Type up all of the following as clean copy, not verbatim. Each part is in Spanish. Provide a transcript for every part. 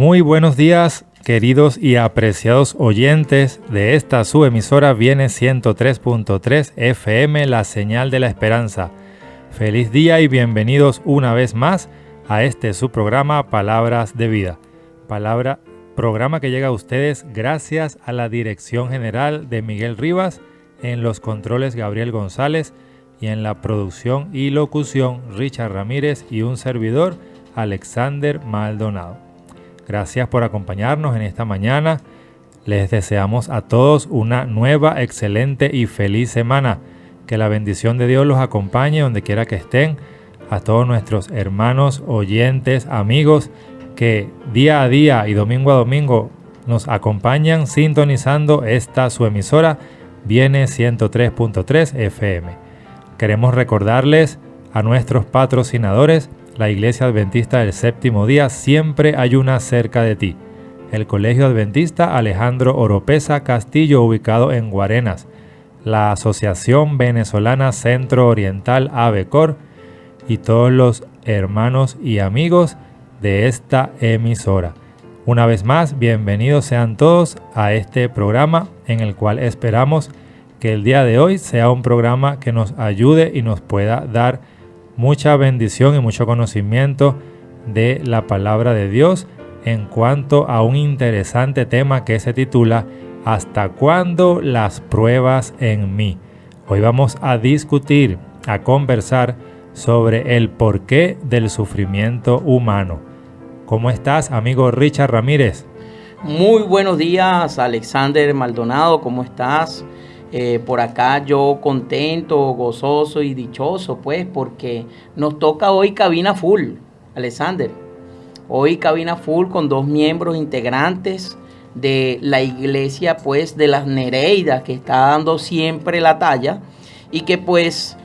Muy buenos días, queridos y apreciados oyentes de esta su emisora Viene 103.3 FM, la señal de la esperanza. Feliz día y bienvenidos una vez más a este su programa Palabras de Vida. Programa que llega a ustedes gracias a la dirección general de Miguel Rivas, en los controles Gabriel González y en la producción y locución Richard Ramírez y un servidor Alexander Maldonado. Gracias por acompañarnos en esta mañana. Les deseamos a todos una nueva, excelente y feliz semana. Que la bendición de Dios los acompañe donde quiera que estén. A todos nuestros hermanos, oyentes, amigos que día a día y domingo a domingo nos acompañan sintonizando esta su emisora Viene 103.3 FM. Queremos recordarles a nuestros patrocinadores, la Iglesia Adventista del Séptimo Día, siempre hay una cerca de ti. El Colegio Adventista Alejandro Oropesa Castillo, ubicado en Guarenas. La Asociación Venezolana Centro Oriental AVECOR y todos los hermanos y amigos de esta emisora. Una vez más, bienvenidos sean todos a este programa en el cual esperamos que el día de hoy sea un programa que nos ayude y nos pueda dar mucha bendición y mucho conocimiento de la palabra de Dios en cuanto a un interesante tema que se titula ¿Hasta cuándo las pruebas en mí? Hoy vamos a discutir, a conversar sobre el porqué del sufrimiento humano. ¿Cómo estás, amigo Richard Ramírez? Muy buenos días, Alexander Maldonado, ¿cómo estás? Por acá yo contento, gozoso y dichoso, pues, porque nos toca hoy cabina full, Alexander. Hoy cabina full con 2 miembros integrantes de la iglesia, pues, de las Nereidas, que está dando siempre la talla y que, pues,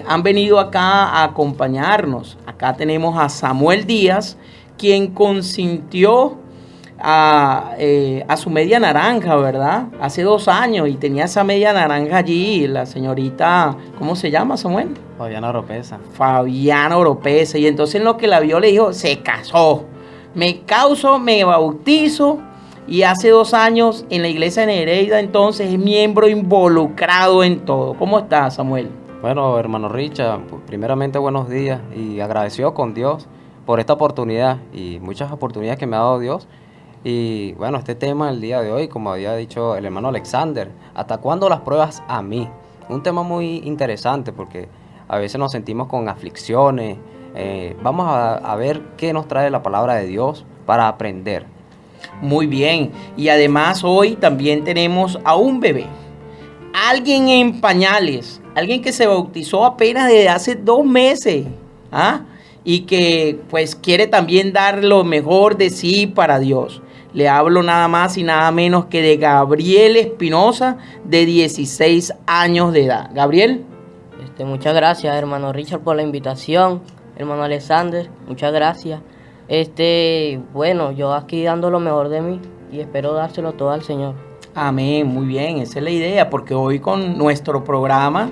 han venido acá a acompañarnos. Acá tenemos a Samuel Díaz, quien consintió a su media naranja, ¿verdad? Hace 2 años y tenía esa media naranja allí, la señorita, ¿cómo se llama, Samuel? Fabiana Oropesa. Fabiana Oropesa. Y entonces en lo que la vio le dijo, se casó. Me caso, me bautizo. Y hace 2 años en la iglesia de Nereida, entonces es miembro involucrado en todo. ¿Cómo estás, Samuel? Bueno, hermano Richard, primeramente buenos días y agradecido con Dios por esta oportunidad y muchas oportunidades que me ha dado Dios. Y bueno, este tema el día de hoy, como había dicho el hermano Alexander, ¿hasta cuándo las pruebas a mí? Un tema muy interesante porque a veces nos sentimos con aflicciones. Vamos a ver qué nos trae la palabra de Dios para aprender. Muy bien, y además hoy también tenemos a un bebé, alguien en pañales, alguien que se bautizó apenas desde hace 2 meses, y que pues quiere también dar lo mejor de sí para Dios. Le hablo nada más y nada menos que de Gabriel Espinosa, de 16 años de edad. Gabriel. Muchas gracias, hermano Richard, por la invitación. Hermano Alexander, muchas gracias. Bueno, yo aquí dando lo mejor de mí y espero dárselo todo al Señor. Amén, muy bien, esa es la idea, porque hoy con nuestro programa,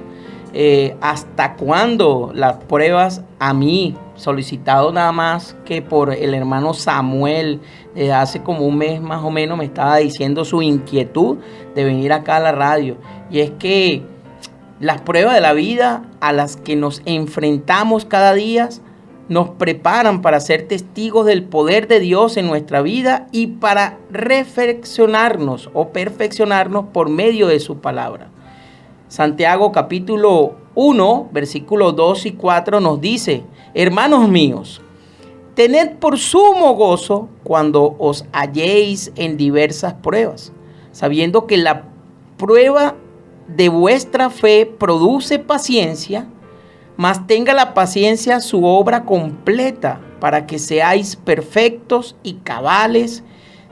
¿hasta cuándo las pruebas a mí? Solicitado nada más que por el hermano Samuel, hace como 1 mes más o menos me estaba diciendo su inquietud de venir acá a la radio. Y es que las pruebas de la vida a las que nos enfrentamos cada día nos preparan para ser testigos del poder de Dios en nuestra vida y para reflexionarnos o perfeccionarnos por medio de su palabra. Santiago capítulo 1, versículos 2 y 4 nos dice: hermanos míos, tened por sumo gozo cuando os halléis en diversas pruebas, sabiendo que la prueba de vuestra fe produce paciencia, mas tenga la paciencia su obra completa, para que seáis perfectos y cabales,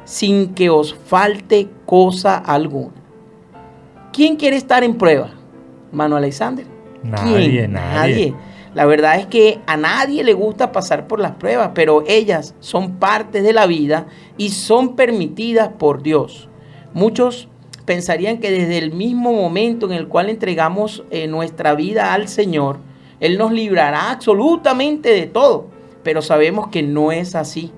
sin que os falte cosa alguna. ¿Quién quiere estar en prueba, hermano Alexander? Nadie. La verdad es que a nadie le gusta pasar por las pruebas, pero ellas son parte de la vida y son permitidas por Dios. Muchos pensarían que desde el mismo momento en el cual entregamos nuestra vida al Señor, Él nos librará absolutamente de todo, pero sabemos que no es así.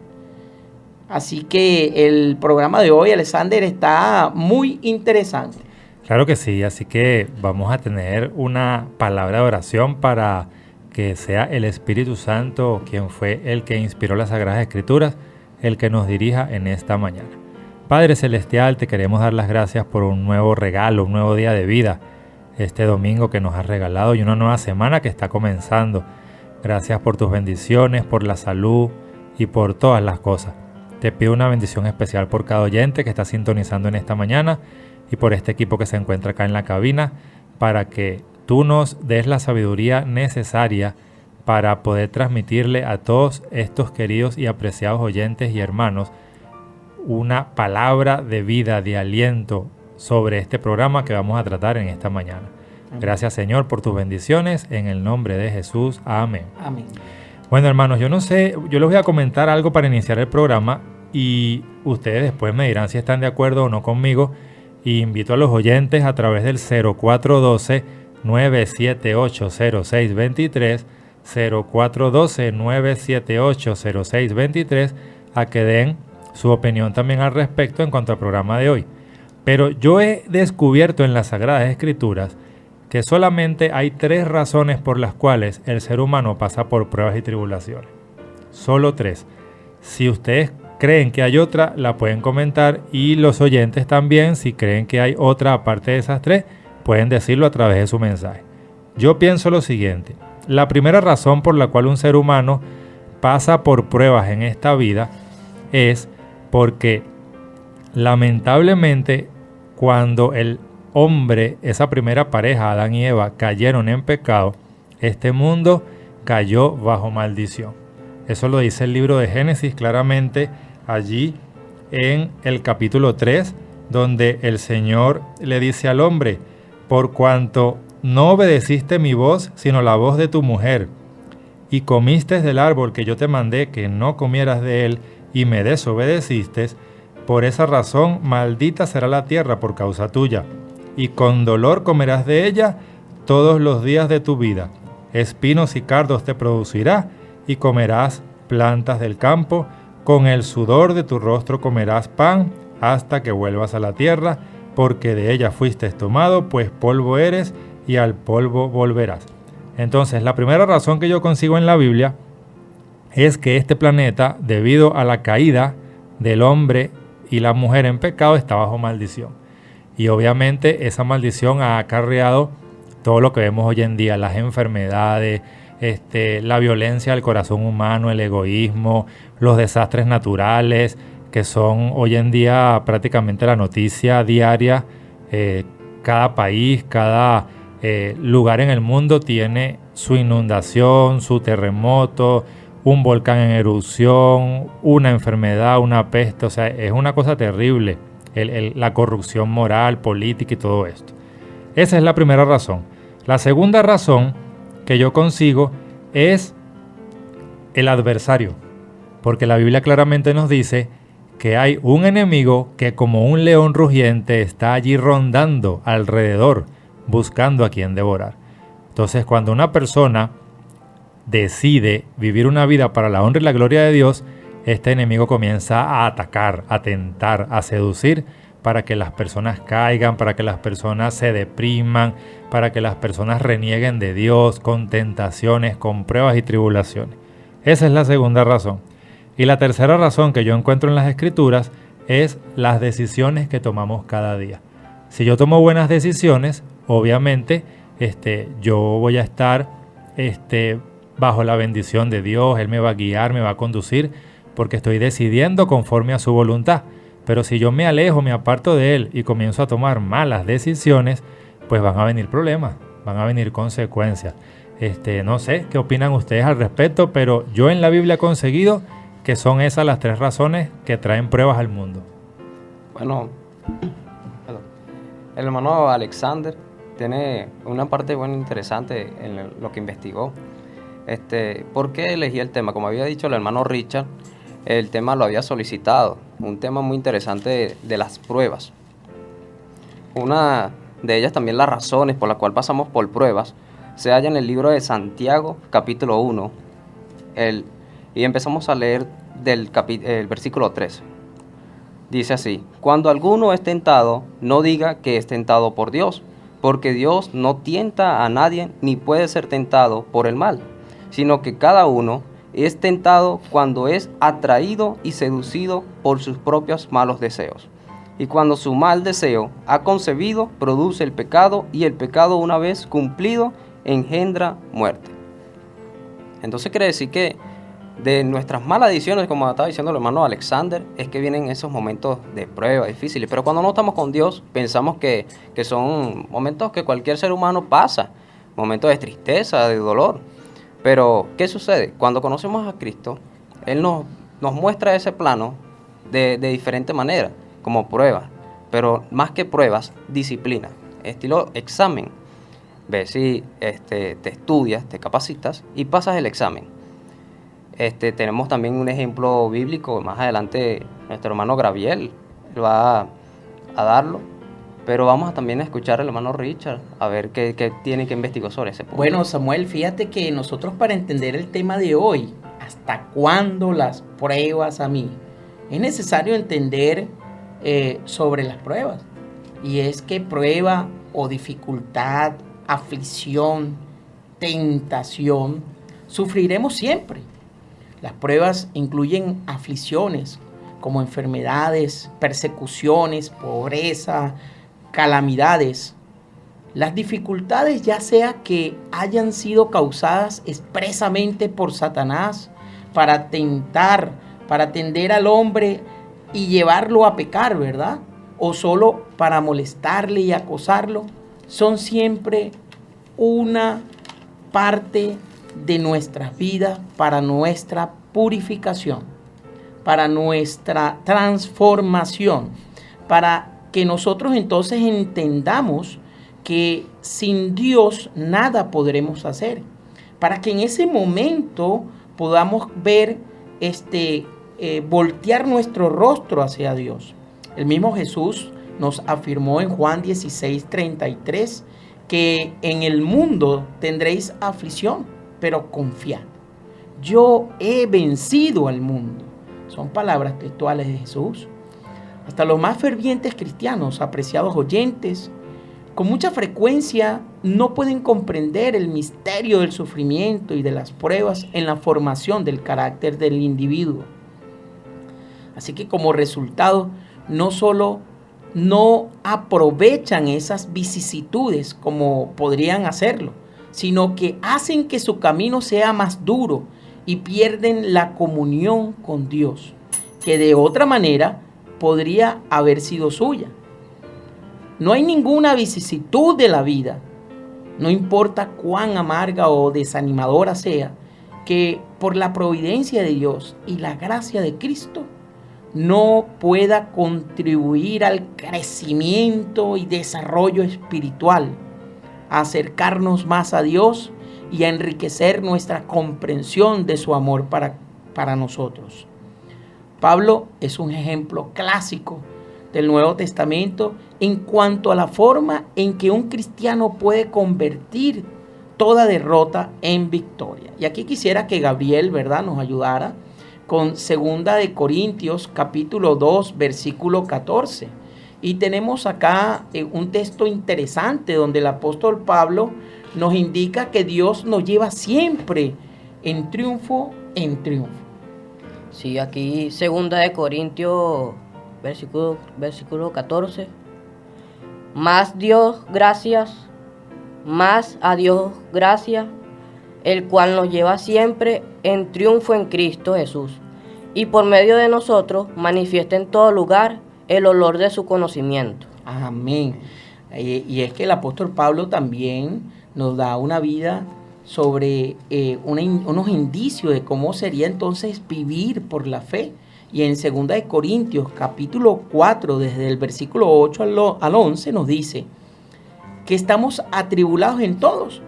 Así que el programa de hoy, Alexander, está muy interesante. Claro que sí, así que vamos a tener una palabra de oración para que sea el Espíritu Santo quien fue el que inspiró las Sagradas Escrituras, el que nos dirija en esta mañana. Padre Celestial, te queremos dar las gracias por un nuevo regalo, un nuevo día de vida, este domingo que nos has regalado y una nueva semana que está comenzando. Gracias por tus bendiciones, por la salud y por todas las cosas. Te pido una bendición especial por cada oyente que está sintonizando en esta mañana y por este equipo que se encuentra acá en la cabina, para que tú nos des la sabiduría necesaria para poder transmitirle a todos estos queridos y apreciados oyentes y hermanos una palabra de vida, de aliento sobre este programa que vamos a tratar en esta mañana. Gracias, Señor, por tus bendiciones, en el nombre de Jesús. Amén. Amén. Bueno, hermanos, yo no sé, yo les voy a comentar algo para iniciar el programa y ustedes después me dirán si están de acuerdo o no conmigo. Y invito a los oyentes a través del 0412-978-0623, 0412-978-0623, a que den su opinión también al respecto en cuanto al programa de hoy. Pero yo he descubierto en las Sagradas Escrituras que solamente hay 3 razones por las cuales el ser humano pasa por pruebas y tribulaciones. Solo 3. Si ustedes creen que hay otra, la pueden comentar, y los oyentes también, si creen que hay otra aparte de esas 3, pueden decirlo a través de su mensaje. Yo pienso lo siguiente: la primera razón por la cual un ser humano pasa por pruebas en esta vida es porque lamentablemente cuando el hombre, esa primera pareja, Adán y Eva, cayeron en pecado, este mundo cayó bajo maldición. Eso lo dice el libro de Génesis claramente allí en el capítulo 3, donde el Señor le dice al hombre: por cuanto no obedeciste mi voz, sino la voz de tu mujer, y comiste del árbol que yo te mandé que no comieras de él, y me desobedeciste, por esa razón maldita será la tierra por causa tuya, y con dolor comerás de ella todos los días de tu vida. Espinos y cardos te producirá, y comerás plantas del campo. Con el sudor de tu rostro comerás pan, hasta que vuelvas a la tierra, porque de ella fuiste tomado, pues polvo eres, y al polvo volverás. Entonces, la primera razón que yo consigo en la Biblia es que este planeta, debido a la caída del hombre y la mujer en pecado, está bajo maldición. Y obviamente esa maldición ha acarreado todo lo que vemos hoy en día: las enfermedades, la violencia del corazón humano, el egoísmo, los desastres naturales, que son hoy en día prácticamente la noticia diaria. Cada país, cada lugar en el mundo tiene su inundación, su terremoto, un volcán en erupción, una enfermedad, una peste. O sea, es una cosa terrible, la corrupción moral, política y todo esto. Esa es la primera razón. La segunda razón que yo consigo es el adversario, porque la Biblia claramente nos dice que hay un enemigo que, como un león rugiente, está allí rondando alrededor, buscando a quien devorar. Entonces, cuando una persona decide vivir una vida para la honra y la gloria de Dios, este enemigo comienza a atacar, a tentar, a seducir, para que las personas caigan, para que las personas se depriman, para que las personas renieguen de Dios, con tentaciones, con pruebas y tribulaciones. Esa es la segunda razón. Y la tercera razón que yo encuentro en las Escrituras es las decisiones que tomamos cada día. Si yo tomo buenas decisiones, obviamente yo voy a estar bajo la bendición de Dios. Él me va a guiar, me va a conducir, porque estoy decidiendo conforme a su voluntad. Pero si yo me alejo, me aparto de Él y comienzo a tomar malas decisiones, pues van a venir problemas, van a venir consecuencias. No sé qué opinan ustedes al respecto, pero yo en la Biblia he conseguido que son esas las 3 razones que traen pruebas al mundo. Bueno, el hermano Alexander tiene una parte muy interesante en lo que investigó. ¿Por qué elegí el tema? Como había dicho el hermano Richard, el tema lo había solicitado, un tema muy interesante de las pruebas. Una de ellas también, las razones por las cuales pasamos por pruebas, se halla en el libro de Santiago, capítulo 1, y empezamos a leer el versículo 13. Dice así: cuando alguno es tentado, no diga que es tentado por Dios, porque Dios no tienta a nadie ni puede ser tentado por el mal, sino que cada uno es tentado cuando es atraído y seducido por sus propios malos deseos. Y cuando su mal deseo ha concebido, produce el pecado, y el pecado, una vez cumplido, engendra muerte. Entonces quiere decir que de nuestras malas decisiones, como estaba diciendo el hermano Alexander, es que vienen esos momentos de prueba difíciles. Pero cuando no estamos con Dios, pensamos que son momentos que cualquier ser humano pasa, momentos de tristeza, de dolor. Pero, ¿qué sucede? Cuando conocemos a Cristo, Él nos muestra ese plano de diferente manera, como pruebas. Pero más que pruebas, disciplina, estilo examen. Ves si te estudias, te capacitas y pasas el examen. Tenemos también un ejemplo bíblico, más adelante nuestro hermano Gabriel va a darlo, pero vamos también a escuchar al hermano Richard, a ver qué tiene que investigar sobre ese punto. Bueno, Samuel, fíjate que nosotros, para entender el tema de hoy, ¿hasta cuándo las pruebas a mí? Es necesario entender sobre las pruebas, y es que prueba o dificultad, aflicción, tentación, sufriremos siempre. Las pruebas incluyen aflicciones como enfermedades, persecuciones, pobreza, calamidades. Las dificultades, ya sea que hayan sido causadas expresamente por Satanás para tentar, para tender al hombre y llevarlo a pecar, ¿verdad? O solo para molestarle y acosarlo, son siempre una parte de nuestras vidas para nuestra purificación, para nuestra transformación, para que nosotros entonces entendamos que sin Dios nada podremos hacer, para que en ese momento podamos ver, voltear nuestro rostro hacia Dios. El mismo Jesús nos afirmó en Juan 16:33 que en el mundo tendréis aflicción, pero confiad, yo he vencido al mundo. Son palabras textuales de Jesús. Hasta los más fervientes cristianos, apreciados oyentes, con mucha frecuencia no pueden comprender el misterio del sufrimiento y de las pruebas en la formación del carácter del individuo. Así que como resultado, no solo no aprovechan esas vicisitudes como podrían hacerlo, sino que hacen que su camino sea más duro y pierden la comunión con Dios, que de otra manera podría haber sido suya. No hay ninguna vicisitud de la vida, no importa cuán amarga o desanimadora sea, que por la providencia de Dios y la gracia de Cristo no pueda contribuir al crecimiento y desarrollo espiritual, a acercarnos más a Dios y a enriquecer nuestra comprensión de su amor para nosotros. Pablo es un ejemplo clásico del Nuevo Testamento en cuanto a la forma en que un cristiano puede convertir toda derrota en victoria. Y aquí quisiera que Gabriel, ¿verdad?, nos ayudara con 2 de Corintios capítulo 2 versículo 14. Y tenemos acá un texto interesante donde el apóstol Pablo nos indica que Dios nos lleva siempre en triunfo en triunfo. Sí, aquí 2 de Corintios versículo 14. Más a Dios gracias, el cual nos lleva siempre en triunfo en Cristo Jesús, y por medio de nosotros manifiesta en todo lugar el olor de su conocimiento. Amén. Y es que el apóstol Pablo también nos da una vida sobre unos indicios de cómo sería entonces vivir por la fe. Y en 2 de Corintios capítulo 4, desde el versículo 8 al 11, nos dice que estamos atribulados en todos,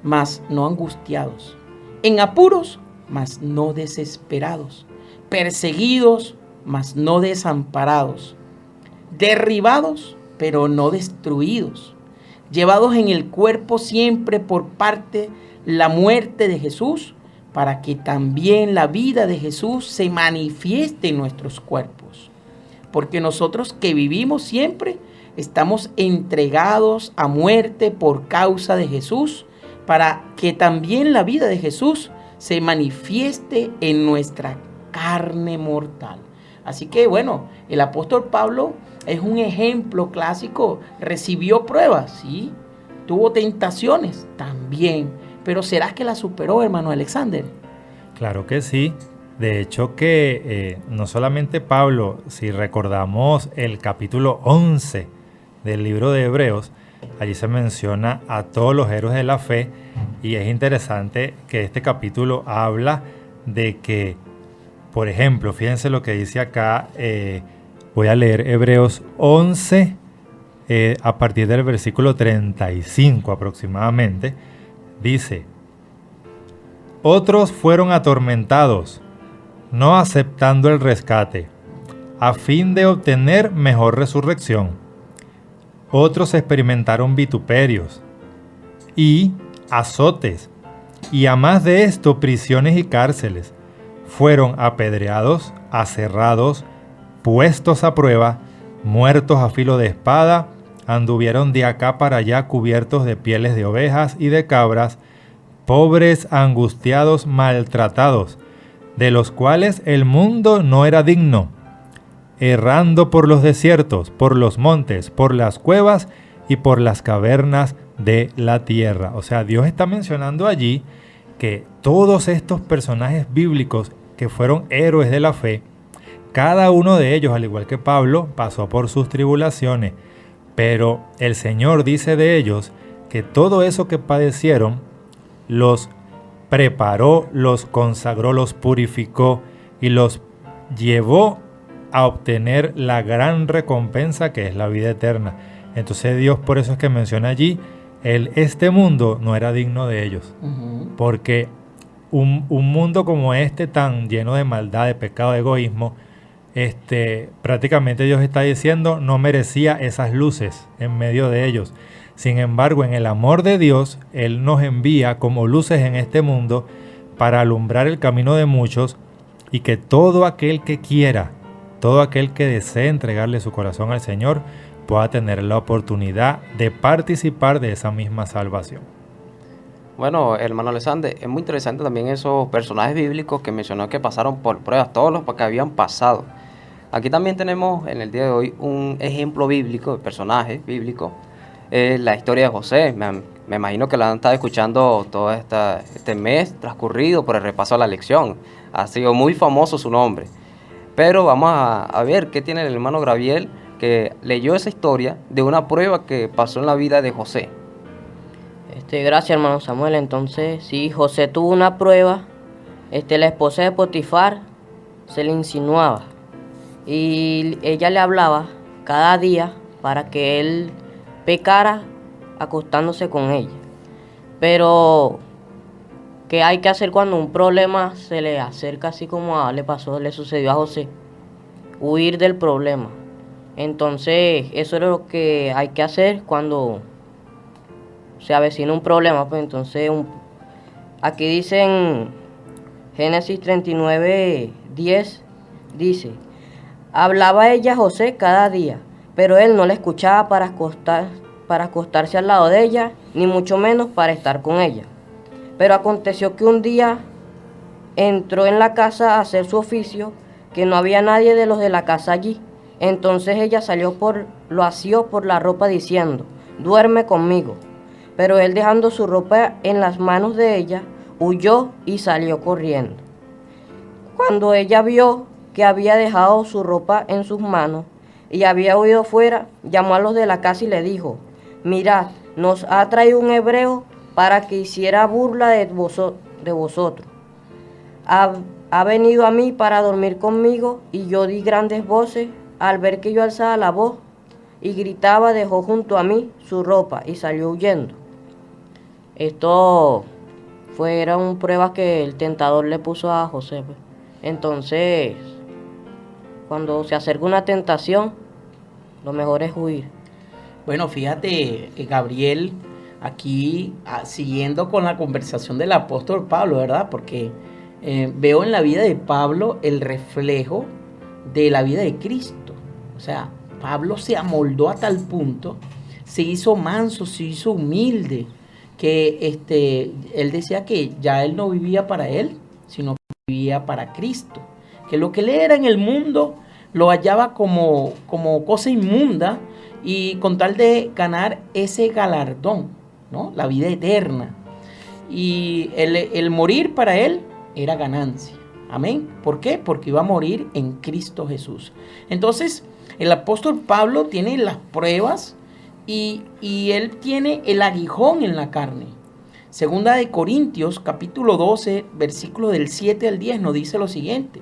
mas no angustiados, en apuros, mas no desesperados, perseguidos, mas no desamparados, derribados, pero no destruidos, llevados en el cuerpo siempre por parte la muerte de Jesús, para que también la vida de Jesús se manifieste en nuestros cuerpos. Porque nosotros que vivimos siempre estamos entregados a muerte por causa de Jesús, para que también la vida de Jesús se manifieste en nuestra carne mortal. Así que bueno, el apóstol Pablo es un ejemplo clásico. Recibió pruebas, sí, tuvo tentaciones también, pero ¿será que la superó, hermano Alexander? Claro que sí. De hecho que no solamente Pablo, si recordamos el capítulo 11 del libro de Hebreos, allí se menciona a todos los héroes de la fe, y es interesante que este capítulo habla de que, por ejemplo, fíjense lo que dice acá, voy a leer Hebreos 11 a partir del versículo 35 aproximadamente, dice: otros fueron atormentados, no aceptando el rescate, a fin de obtener mejor resurrección. Otros experimentaron vituperios y azotes, y a más de esto prisiones y cárceles. Fueron apedreados, aserrados, puestos a prueba, muertos a filo de espada, anduvieron de acá para allá cubiertos de pieles de ovejas y de cabras, pobres, angustiados, maltratados, de los cuales el mundo no era digno, errando por los desiertos, por los montes, por las cuevas y por las cavernas de la tierra. O sea, Dios está mencionando allí que todos estos personajes bíblicos que fueron héroes de la fe, cada uno de ellos, al igual que Pablo, pasó por sus tribulaciones, pero el Señor dice de ellos que todo eso que padecieron los preparó, los consagró, los purificó y los llevó a obtener la gran recompensa que es la vida eterna. Entonces Dios, por eso es que menciona allí, este mundo no era digno de ellos, porque un mundo como este, tan lleno de maldad, de pecado, de egoísmo, prácticamente Dios está diciendo no merecía esas luces en medio de ellos. Sin embargo, en el amor de Dios, Él nos envía como luces en este mundo para alumbrar el camino de muchos, y que todo aquel que quiera, todo aquel que desee entregarle su corazón al Señor, pueda tener la oportunidad de participar de esa misma salvación. Bueno, hermano Alexander, es muy interesante también esos personajes bíblicos que mencionó que pasaron por pruebas, todos los que habían pasado. Aquí también tenemos en el día de hoy un ejemplo bíblico, de personaje bíblico, la historia de José. Me imagino que la han estado escuchando todo este mes transcurrido por el repaso a la lección. Ha sido muy famoso su nombre. Pero vamos a ver qué tiene el hermano Gabriel, que leyó esa historia de una prueba que pasó en la vida de José. Gracias, hermano Samuel. Entonces, sí, José tuvo una prueba. La esposa de Potifar se le insinuaba y ella le hablaba cada día para que él pecara acostándose con ella. Pero ¿qué hay que hacer cuando un problema se le acerca, así como le sucedió a José? Huir del problema. Entonces, eso es lo que hay que hacer cuando se avecina un problema. Pues entonces, aquí dice en Génesis 39:10, dice: hablaba ella a José cada día, pero él no le escuchaba para acostarse al lado de ella, ni mucho menos para estar con ella. Pero aconteció que un día entró en la casa a hacer su oficio, que no había nadie de los de la casa allí. Entonces ella lo asió por la ropa diciendo: duerme conmigo. Pero él, dejando su ropa en las manos de ella, huyó y salió corriendo. Cuando ella vio que había dejado su ropa en sus manos y había huido fuera, llamó a los de la casa y le dijo: mirad, nos ha traído un hebreo para que hiciera burla de vosotros. Ha venido a mí para dormir conmigo, y yo di grandes voces. Al ver que yo alzaba la voz y gritaba, dejó junto a mí su ropa y salió huyendo. Esto fueron pruebas que el tentador le puso a José. Entonces, cuando se acerca una tentación, lo mejor es huir. Bueno, fíjate, Gabriel, aquí siguiendo con la conversación del apóstol Pablo, ¿verdad? Porque veo en la vida de Pablo el reflejo de la vida de Cristo. O sea, Pablo se amoldó a tal punto, se hizo manso, se hizo humilde, que él decía que ya él no vivía para él, sino que vivía para Cristo. Que lo que él era en el mundo lo hallaba como cosa inmunda, y con tal de ganar ese galardón, ¿no? La vida eterna. Y el morir para él era ganancia. Amén. ¿Por qué? Porque iba a morir en Cristo Jesús. Entonces, el apóstol Pablo tiene las pruebas y él tiene el aguijón en la carne. Segunda de Corintios, capítulo 12, versículo del 7 al 10, nos dice lo siguiente: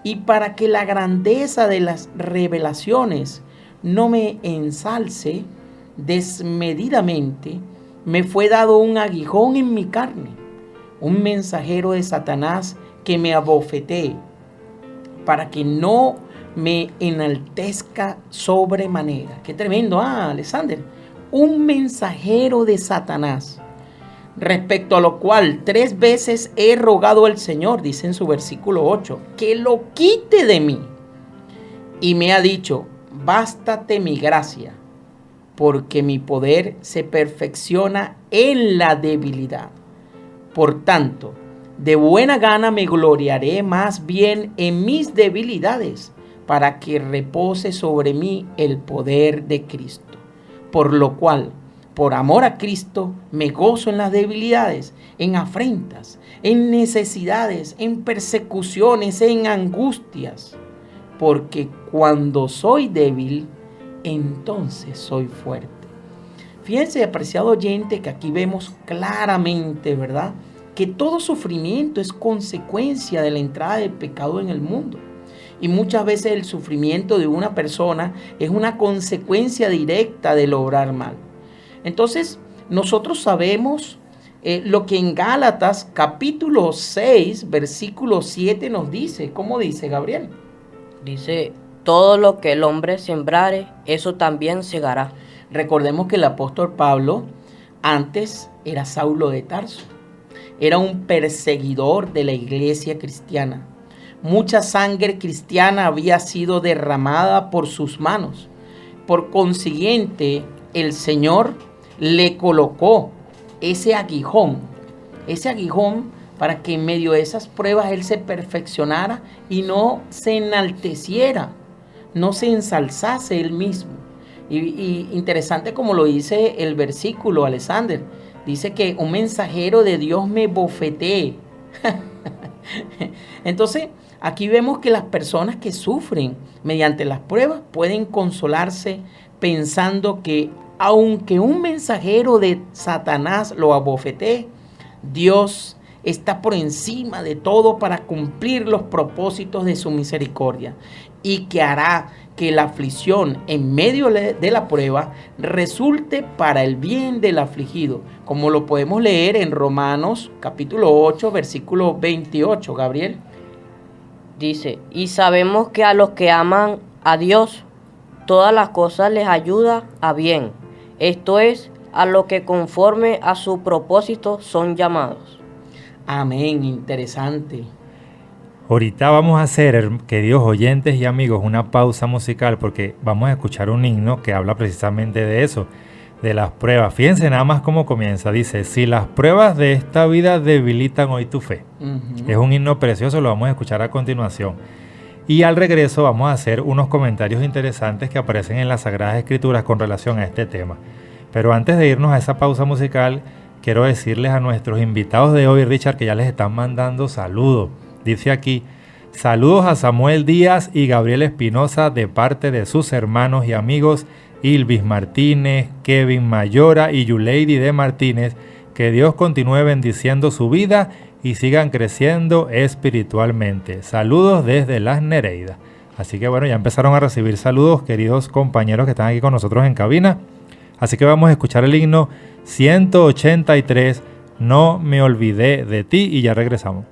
y para que la grandeza de las revelaciones no me ensalce desmedidamente, me fue dado un aguijón en mi carne, un mensajero de Satanás que me abofetee, para que no me enaltezca sobremanera. Qué tremendo, Alexander. Un mensajero de Satanás, respecto a lo cual 3 veces he rogado al Señor, dice en su versículo 8, que lo quite de mí. Y me ha dicho: bástate mi gracia, porque mi poder se perfecciona en la debilidad. Por tanto, de buena gana me gloriaré más bien en mis debilidades, para que repose sobre mí el poder de Cristo. Por lo cual, por amor a Cristo, me gozo en las debilidades, en afrentas, en necesidades, en persecuciones, en angustias. Porque cuando soy débil, entonces soy fuerte. Fíjense, apreciado oyente, que aquí vemos claramente, ¿verdad?, que todo sufrimiento es consecuencia de la entrada del pecado en el mundo. Y muchas veces el sufrimiento de una persona es una consecuencia directa del obrar mal. Entonces, nosotros sabemos lo que en Gálatas capítulo 6, versículo 7 nos dice. ¿Cómo dice, Gabriel? Dice: todo lo que el hombre sembrare, eso también segará. Recordemos que el apóstol Pablo antes era Saulo de Tarso. Era un perseguidor de la iglesia cristiana. Mucha sangre cristiana había sido derramada por sus manos. Por consiguiente, el Señor le colocó ese aguijón para que en medio de esas pruebas él se perfeccionara y no se enalteciera, no se ensalzase él mismo. Y interesante como lo dice el versículo, Alexander. Dice que un mensajero de Dios me bofetee. Entonces, aquí vemos que las personas que sufren mediante las pruebas pueden consolarse pensando que aunque un mensajero de Satanás lo abofetee, Dios está por encima de todo para cumplir los propósitos de su misericordia, y que hará que la aflicción en medio de la prueba resulte para el bien del afligido, como lo podemos leer en Romanos capítulo 8, versículo 28, Gabriel. Dice: y sabemos que a los que aman a Dios, todas las cosas les ayudan a bien. Esto es, a los que conforme a su propósito son llamados. Amén, interesante. Ahorita vamos a hacer, queridos oyentes y amigos, una pausa musical porque vamos a escuchar un himno que habla precisamente de eso, de las pruebas. Fíjense nada más cómo comienza. Dice: si las pruebas de esta vida debilitan hoy tu fe. Es un himno precioso, lo vamos a escuchar a continuación. Y al regreso vamos a hacer unos comentarios interesantes que aparecen en las Sagradas Escrituras con relación a este tema. Pero antes de irnos a esa pausa musical, quiero decirles a nuestros invitados de hoy, Richard, que ya les están mandando saludos. Dice aquí: saludos a Samuel Díaz y Gabriel Espinosa de parte de sus hermanos y amigos Ilvis Martínez, Kevin Mayora y Yuleidi de Martínez. Que Dios continúe bendiciendo su vida y sigan creciendo espiritualmente. Saludos desde Las Nereidas. Así que bueno, ya empezaron a recibir saludos, queridos compañeros que están aquí con nosotros en cabina. Así que vamos a escuchar el himno 183, No me olvidé de ti, y ya regresamos.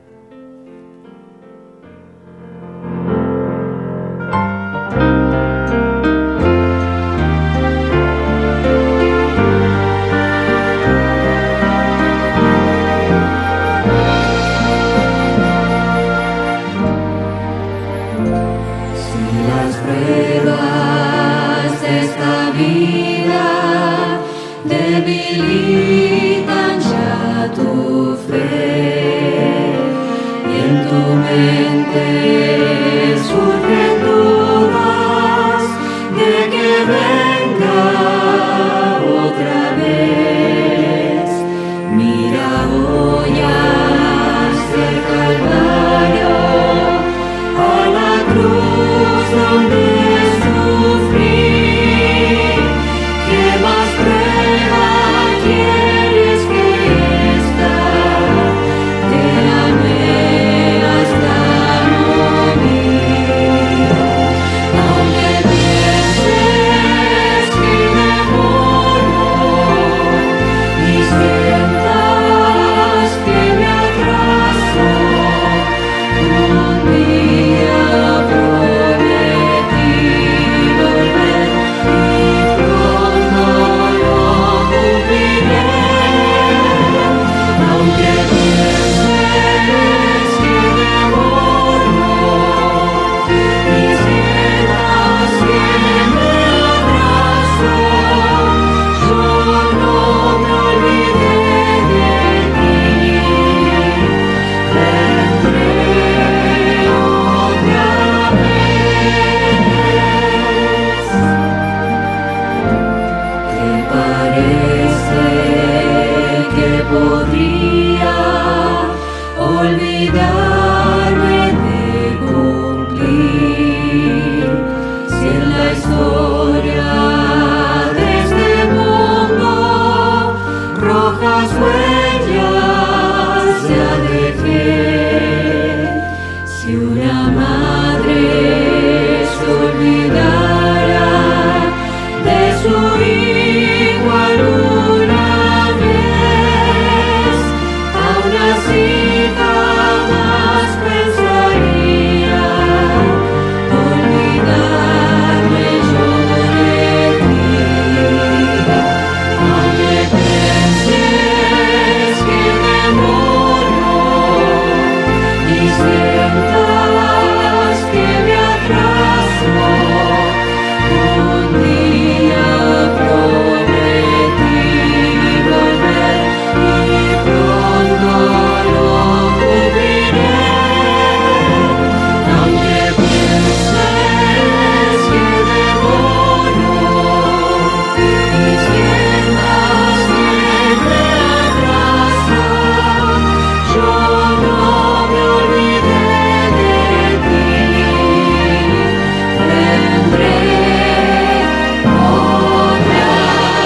Si una madre se olvidara de su hijo alguna vez, aún así jamás pensaría olvidarme yo de ti. Aunque pienses que me muero y sientas que me atraso, un día prometí volver y pronto lo cubriré. Aunque pienses que demoro y sientas que me abrazo, yo no me olvidé de ti. Vendré otra vez.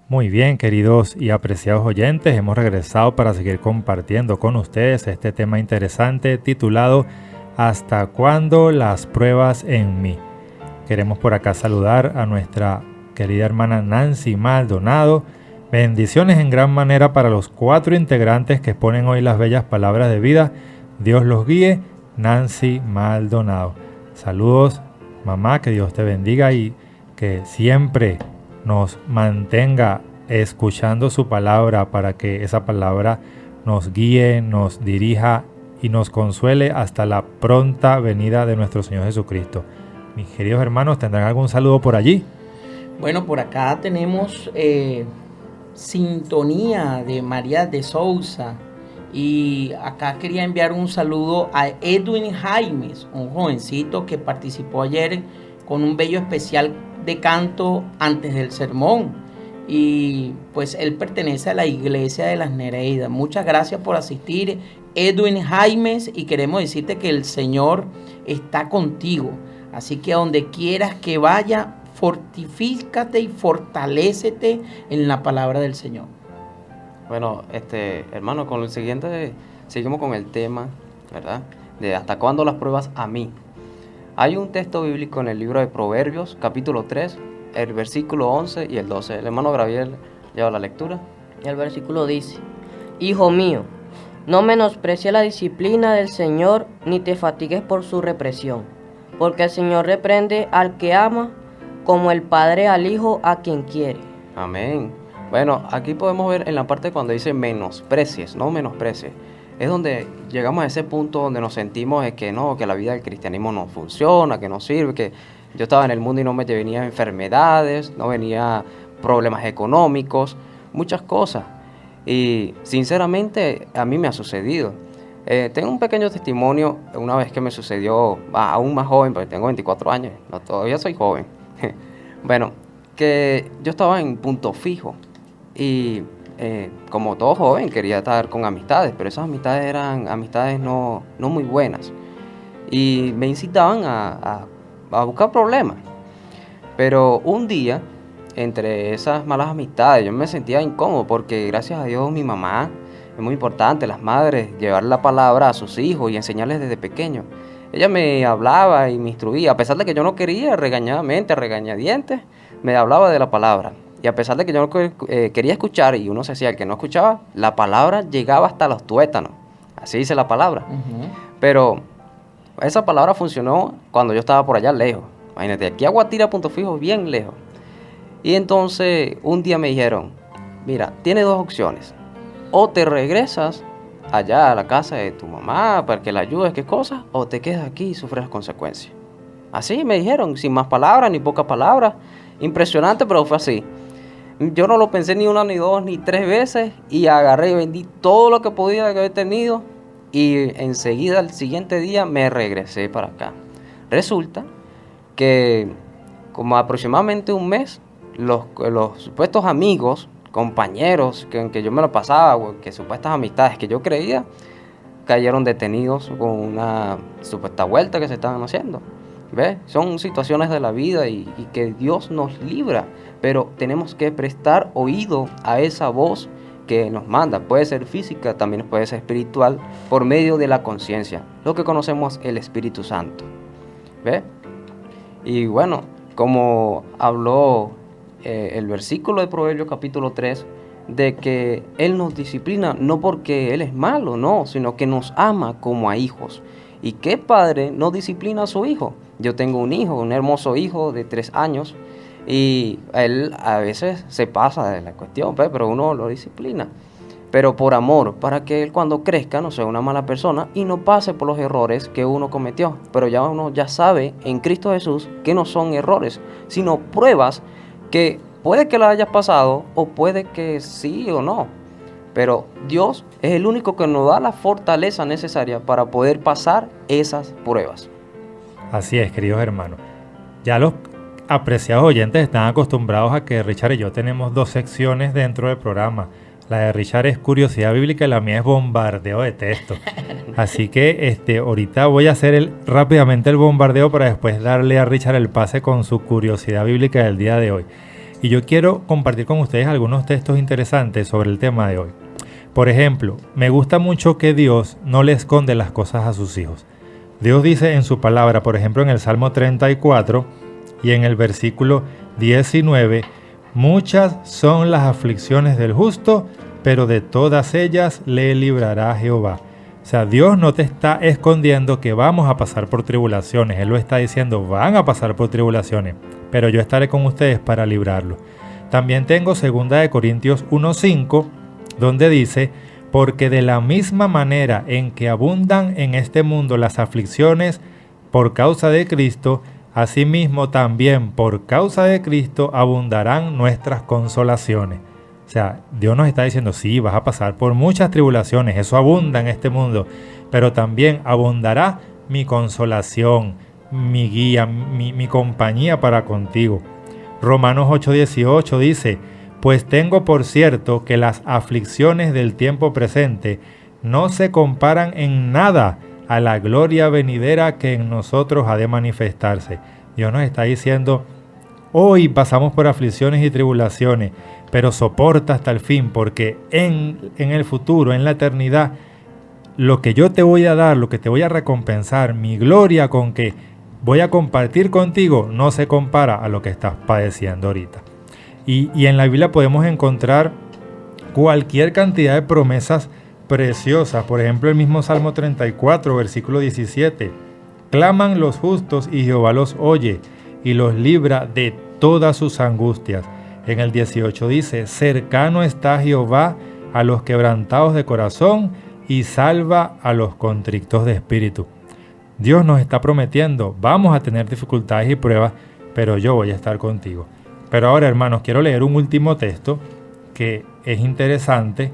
Muy bien, queridos y apreciados oyentes, hemos regresado para seguir compartiendo con ustedes este tema interesante titulado ¿Hasta cuándo las pruebas en mí? Queremos por acá saludar a nuestra querida hermana Nancy Maldonado. Bendiciones en gran manera para los 4 integrantes que exponen hoy las bellas palabras de vida. Dios los guíe. Nancy Maldonado. Saludos, mamá, que Dios te bendiga y que siempre nos mantenga escuchando su palabra para que esa palabra nos guíe, nos dirija y nos consuele hasta la pronta venida de nuestro Señor Jesucristo. Mis queridos hermanos, ¿tendrán algún saludo por allí? Bueno, por acá tenemos sintonía de María de Sousa. Y acá quería enviar un saludo a Edwin Jaimes, un jovencito que participó ayer con un bello especial de canto antes del sermón. Y pues él pertenece a la iglesia de las Nereidas. Muchas gracias por asistir, Edwin Jaimes, y queremos decirte que el Señor está contigo. Así que a donde quieras que vaya, fortifícate y fortalécete en la palabra del Señor. Bueno, hermano, con el siguiente seguimos con el tema, ¿verdad? De hasta cuándo las pruebas a mí. Hay un texto bíblico en el libro de Proverbios, capítulo 3, el versículo 11 y el 12. El hermano Gabriel lleva la lectura. El versículo dice: Hijo mío, no menosprecies la disciplina del Señor, ni te fatigues por su represión, porque el Señor reprende al que ama, como el Padre al Hijo a quien quiere. Amén. Bueno, aquí podemos ver en la parte cuando dice menosprecies, no menosprecies. Es donde llegamos a ese punto donde nos sentimos que no, que la vida del cristianismo no funciona, que no sirve, que yo estaba en el mundo y no me venían enfermedades, no venía problemas económicos, muchas cosas. Y sinceramente a mí me ha sucedido. Tengo un pequeño testimonio una vez que me sucedió, aún más joven, porque tengo 24 años, no, todavía soy joven. Bueno, que yo estaba en Punto Fijo y como todo joven quería estar con amistades, pero esas amistades eran amistades no muy buenas y me incitaban a buscar problemas. Pero un día, entre esas malas amistades, yo me sentía incómodo porque gracias a Dios mi mamá, es muy importante, las madres, llevar la palabra a sus hijos y enseñarles desde pequeño. Ella me hablaba y me instruía, a pesar de que yo no quería, regañadamente, regañadientes, me hablaba de la palabra. Y a pesar de que yo no quería escuchar y uno se hacía el que no escuchaba, la palabra llegaba hasta los tuétanos. Así dice la palabra. Uh-huh. Pero esa palabra funcionó cuando yo estaba por allá lejos. Imagínate, aquí a Guatira, Punto Fijo, bien lejos. Y entonces un día me dijeron, mira, tienes 2 opciones. O te regresas allá a la casa de tu mamá para que la ayudes, qué cosa, o te quedas aquí y sufres las consecuencias. Así me dijeron, sin más palabras, ni pocas palabras. Impresionante, pero fue así. Yo no lo pensé ni 1, ni 2, ni 3 veces y agarré y vendí todo lo que podía haber tenido y enseguida, al siguiente día, me regresé para acá. Resulta que como aproximadamente un mes, los supuestos amigos, compañeros que yo me lo pasaba, que supuestas amistades que yo creía, cayeron detenidos con una supuesta vuelta que se estaban haciendo. ¿Ves? Son situaciones de la vida y que Dios nos libra, pero tenemos que prestar oído a esa voz que nos manda. Puede ser física, también puede ser espiritual, por medio de la conciencia, lo que conocemos el Espíritu Santo. ¿Ves? Y bueno, como habló el versículo de Proverbios capítulo 3, de que Él nos disciplina no porque Él es malo, no, sino que nos ama como a hijos. ¿Y qué padre no disciplina a su hijo? Yo tengo un hijo, un hermoso hijo de 3 años, y él a veces se pasa de la cuestión, pues, pero uno lo disciplina. Pero por amor, para que él cuando crezca no sea una mala persona y no pase por los errores que uno cometió. Pero ya uno ya sabe en Cristo Jesús que no son errores, sino pruebas que puede que la hayas pasado o puede que sí o no. Pero Dios es el único que nos da la fortaleza necesaria para poder pasar esas pruebas. Así es, queridos hermanos. Ya los apreciados oyentes están acostumbrados a que Richard y yo tenemos 2 secciones dentro del programa. La de Richard es curiosidad bíblica y la mía es bombardeo de texto. Así que ahorita voy a hacer rápidamente el bombardeo para después darle a Richard el pase con su curiosidad bíblica del día de hoy. Y yo quiero compartir con ustedes algunos textos interesantes sobre el tema de hoy. Por ejemplo, me gusta mucho que Dios no le esconde las cosas a sus hijos. Dios dice en su palabra, por ejemplo en el Salmo 34 y en el versículo 19, muchas son las aflicciones del justo, pero de todas ellas le librará Jehová. O sea, Dios no te está escondiendo que vamos a pasar por tribulaciones. Él lo está diciendo, van a pasar por tribulaciones, pero yo estaré con ustedes para librarlos. También tengo 2 Corintios 1:5, donde dice, porque de la misma manera en que abundan en este mundo las aflicciones por causa de Cristo, asimismo también por causa de Cristo abundarán nuestras consolaciones. O sea, Dios nos está diciendo, sí, vas a pasar por muchas tribulaciones, eso abunda en este mundo, pero también abundará mi consolación, mi guía, mi compañía para contigo. Romanos 8:18 dice, pues tengo por cierto que las aflicciones del tiempo presente no se comparan en nada a la gloria venidera que en nosotros ha de manifestarse. Dios nos está diciendo, hoy pasamos por aflicciones y tribulaciones, pero soporta hasta el fin, porque en el futuro, en la eternidad, lo que yo te voy a dar, lo que te voy a recompensar, mi gloria con que voy a compartir contigo, no se compara a lo que estás padeciendo ahorita. Y en la Biblia podemos encontrar cualquier cantidad de promesas preciosas. Por ejemplo, el mismo Salmo 34, versículo 17. Claman los justos y Jehová los oye y los libra de todas sus angustias. En el 18 dice, cercano está Jehová a los quebrantados de corazón y salva a los contrictos de espíritu. Dios nos está prometiendo, vamos a tener dificultades y pruebas, pero yo voy a estar contigo. Pero ahora, hermanos, quiero leer un último texto que es interesante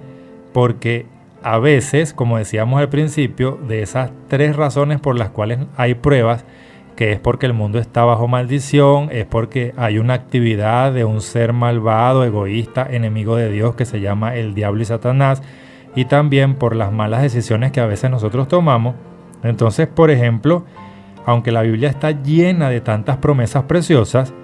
porque a veces, como decíamos al principio, de esas 3 razones por las cuales hay pruebas, que es porque el mundo está bajo maldición, es porque hay una actividad de un ser malvado, egoísta, enemigo de Dios que se llama el diablo y Satanás, y también por las malas decisiones que a veces nosotros tomamos. Entonces, por ejemplo, aunque la Biblia está llena de tantas promesas preciosas,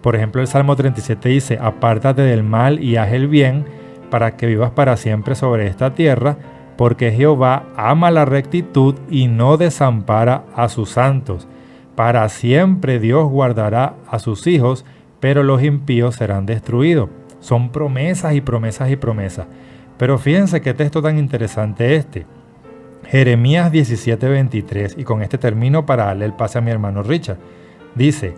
por ejemplo, el Salmo 37 dice, apártate del mal y haz el bien, para que vivas para siempre sobre esta tierra, porque Jehová ama la rectitud y no desampara a sus santos. Para siempre Dios guardará a sus hijos, pero los impíos serán destruidos. Son promesas y promesas y promesas. Pero fíjense qué texto tan interesante este. Jeremías 17:23, y con este termino para darle el pase a mi hermano Richard. Dice,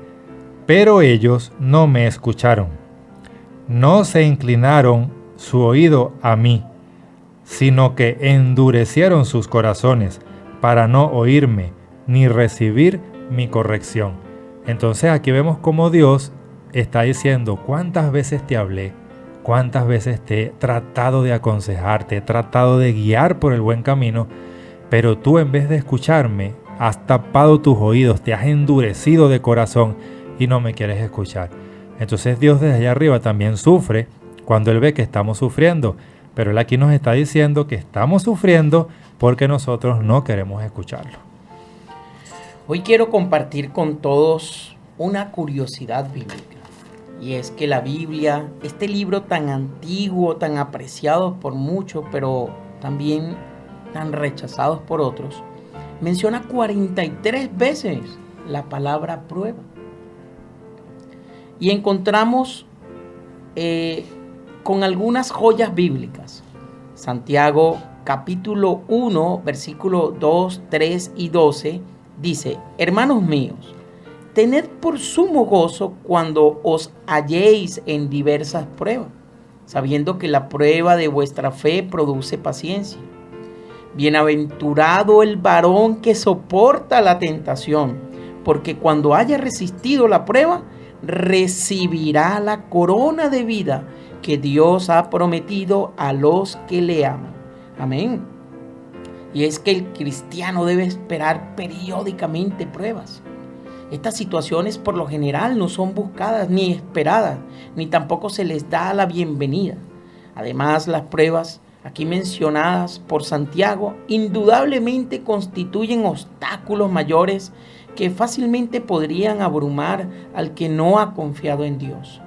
pero ellos no me escucharon, no se inclinaron su oído a mí, sino que endurecieron sus corazones para no oírme ni recibir mi corrección. Entonces aquí vemos cómo Dios está diciendo, ¿cuántas veces te hablé? ¿Cuántas veces te he tratado de aconsejarte, he tratado de guiar por el buen camino? Pero tú en vez de escucharme, has tapado tus oídos, te has endurecido de corazón y no me quieres escuchar. Entonces Dios desde allá arriba también sufre cuando Él ve que estamos sufriendo. Pero Él aquí nos está diciendo que estamos sufriendo, porque nosotros no queremos escucharlo. Hoy quiero compartir con todos una curiosidad bíblica. Y es que la Biblia, este libro tan antiguo, tan apreciado por muchos, pero también tan rechazados por otros, menciona 43 veces la palabra prueba. Y encontramos con algunas joyas bíblicas. Santiago capítulo 1, versículo 2, 3 y 12 dice: hermanos míos, tened por sumo gozo cuando os halléis en diversas pruebas, sabiendo que la prueba de vuestra fe produce paciencia. Bienaventurado el varón que soporta la tentación, porque cuando haya resistido la prueba, recibirá la corona de vida que Dios ha prometido a los que le aman. Amén. Y es que el cristiano debe esperar periódicamente pruebas. Estas situaciones por lo general no son buscadas ni esperadas, ni tampoco se les da la bienvenida. Además, las pruebas aquí mencionadas por Santiago indudablemente constituyen obstáculos mayores que fácilmente podrían abrumar al que no ha confiado en Dios.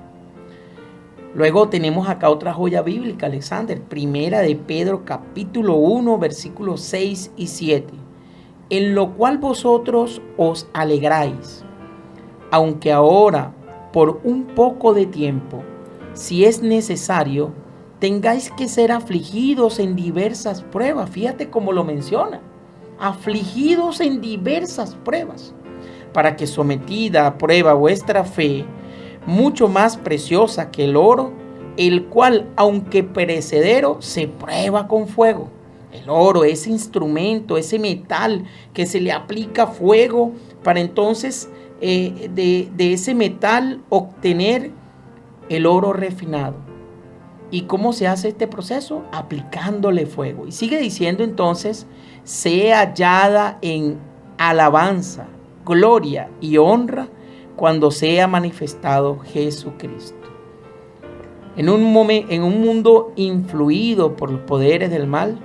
Luego tenemos acá otra joya bíblica, Alexander, primera de Pedro capítulo 1, versículos 6 y 7. En lo cual vosotros os alegráis, aunque ahora, por un poco de tiempo, si es necesario, tengáis que ser afligidos en diversas pruebas. Fíjate cómo lo menciona, afligidos en diversas pruebas, para que sometida a prueba vuestra fe, mucho más preciosa que el oro, el cual, aunque perecedero, se prueba con fuego. El oro, ese instrumento, ese metal que se le aplica fuego para entonces de ese metal obtener el oro refinado. ¿Y cómo se hace este proceso? Aplicándole fuego. Y sigue diciendo entonces, sea hallada en alabanza, gloria y honra cuando sea manifestado Jesucristo. En un mundo influido por los poderes del mal,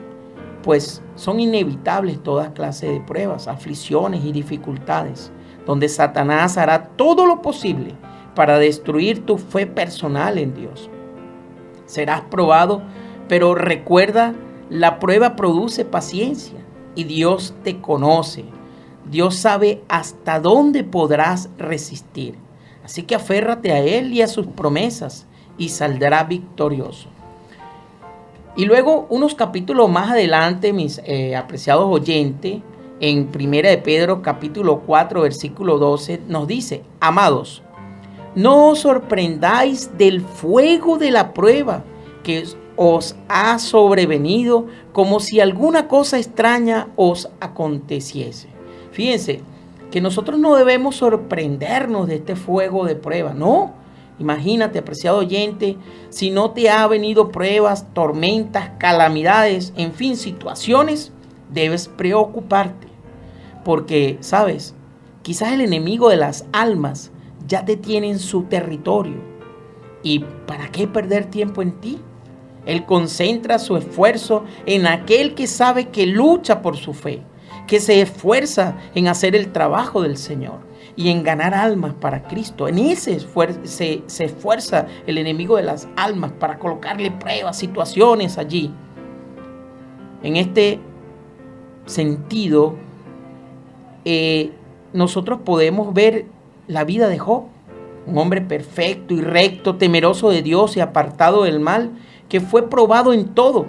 pues son inevitables todas clases de pruebas, aflicciones y dificultades, donde Satanás hará todo lo posible para destruir tu fe personal en Dios. Serás probado, pero recuerda, la prueba produce paciencia y Dios te conoce. Dios sabe hasta dónde podrás resistir. Así que aférrate a Él y a sus promesas y saldrás victorioso. Y luego, unos capítulos más adelante, mis apreciados oyentes, en 1 de Pedro capítulo 4, versículo 12, nos dice: amados, no os sorprendáis del fuego de la prueba que os ha sobrevenido, como si alguna cosa extraña os aconteciese. Fíjense que nosotros no debemos sorprendernos de este fuego de prueba, no. Imagínate, apreciado oyente, si no te ha venido pruebas, tormentas, calamidades, en fin, situaciones, debes preocuparte. Porque, ¿sabes? Quizás el enemigo de las almas ya te tiene en su territorio. ¿Y para qué perder tiempo en ti? Él concentra su esfuerzo en aquel que sabe que lucha por su fe, que se esfuerza en hacer el trabajo del Señor y en ganar almas para Cristo. En ese se esfuerza el enemigo de las almas para colocarle pruebas, situaciones allí. En este sentido, nosotros podemos ver la vida de Job, un hombre perfecto y recto, temeroso de Dios y apartado del mal, que fue probado en todo,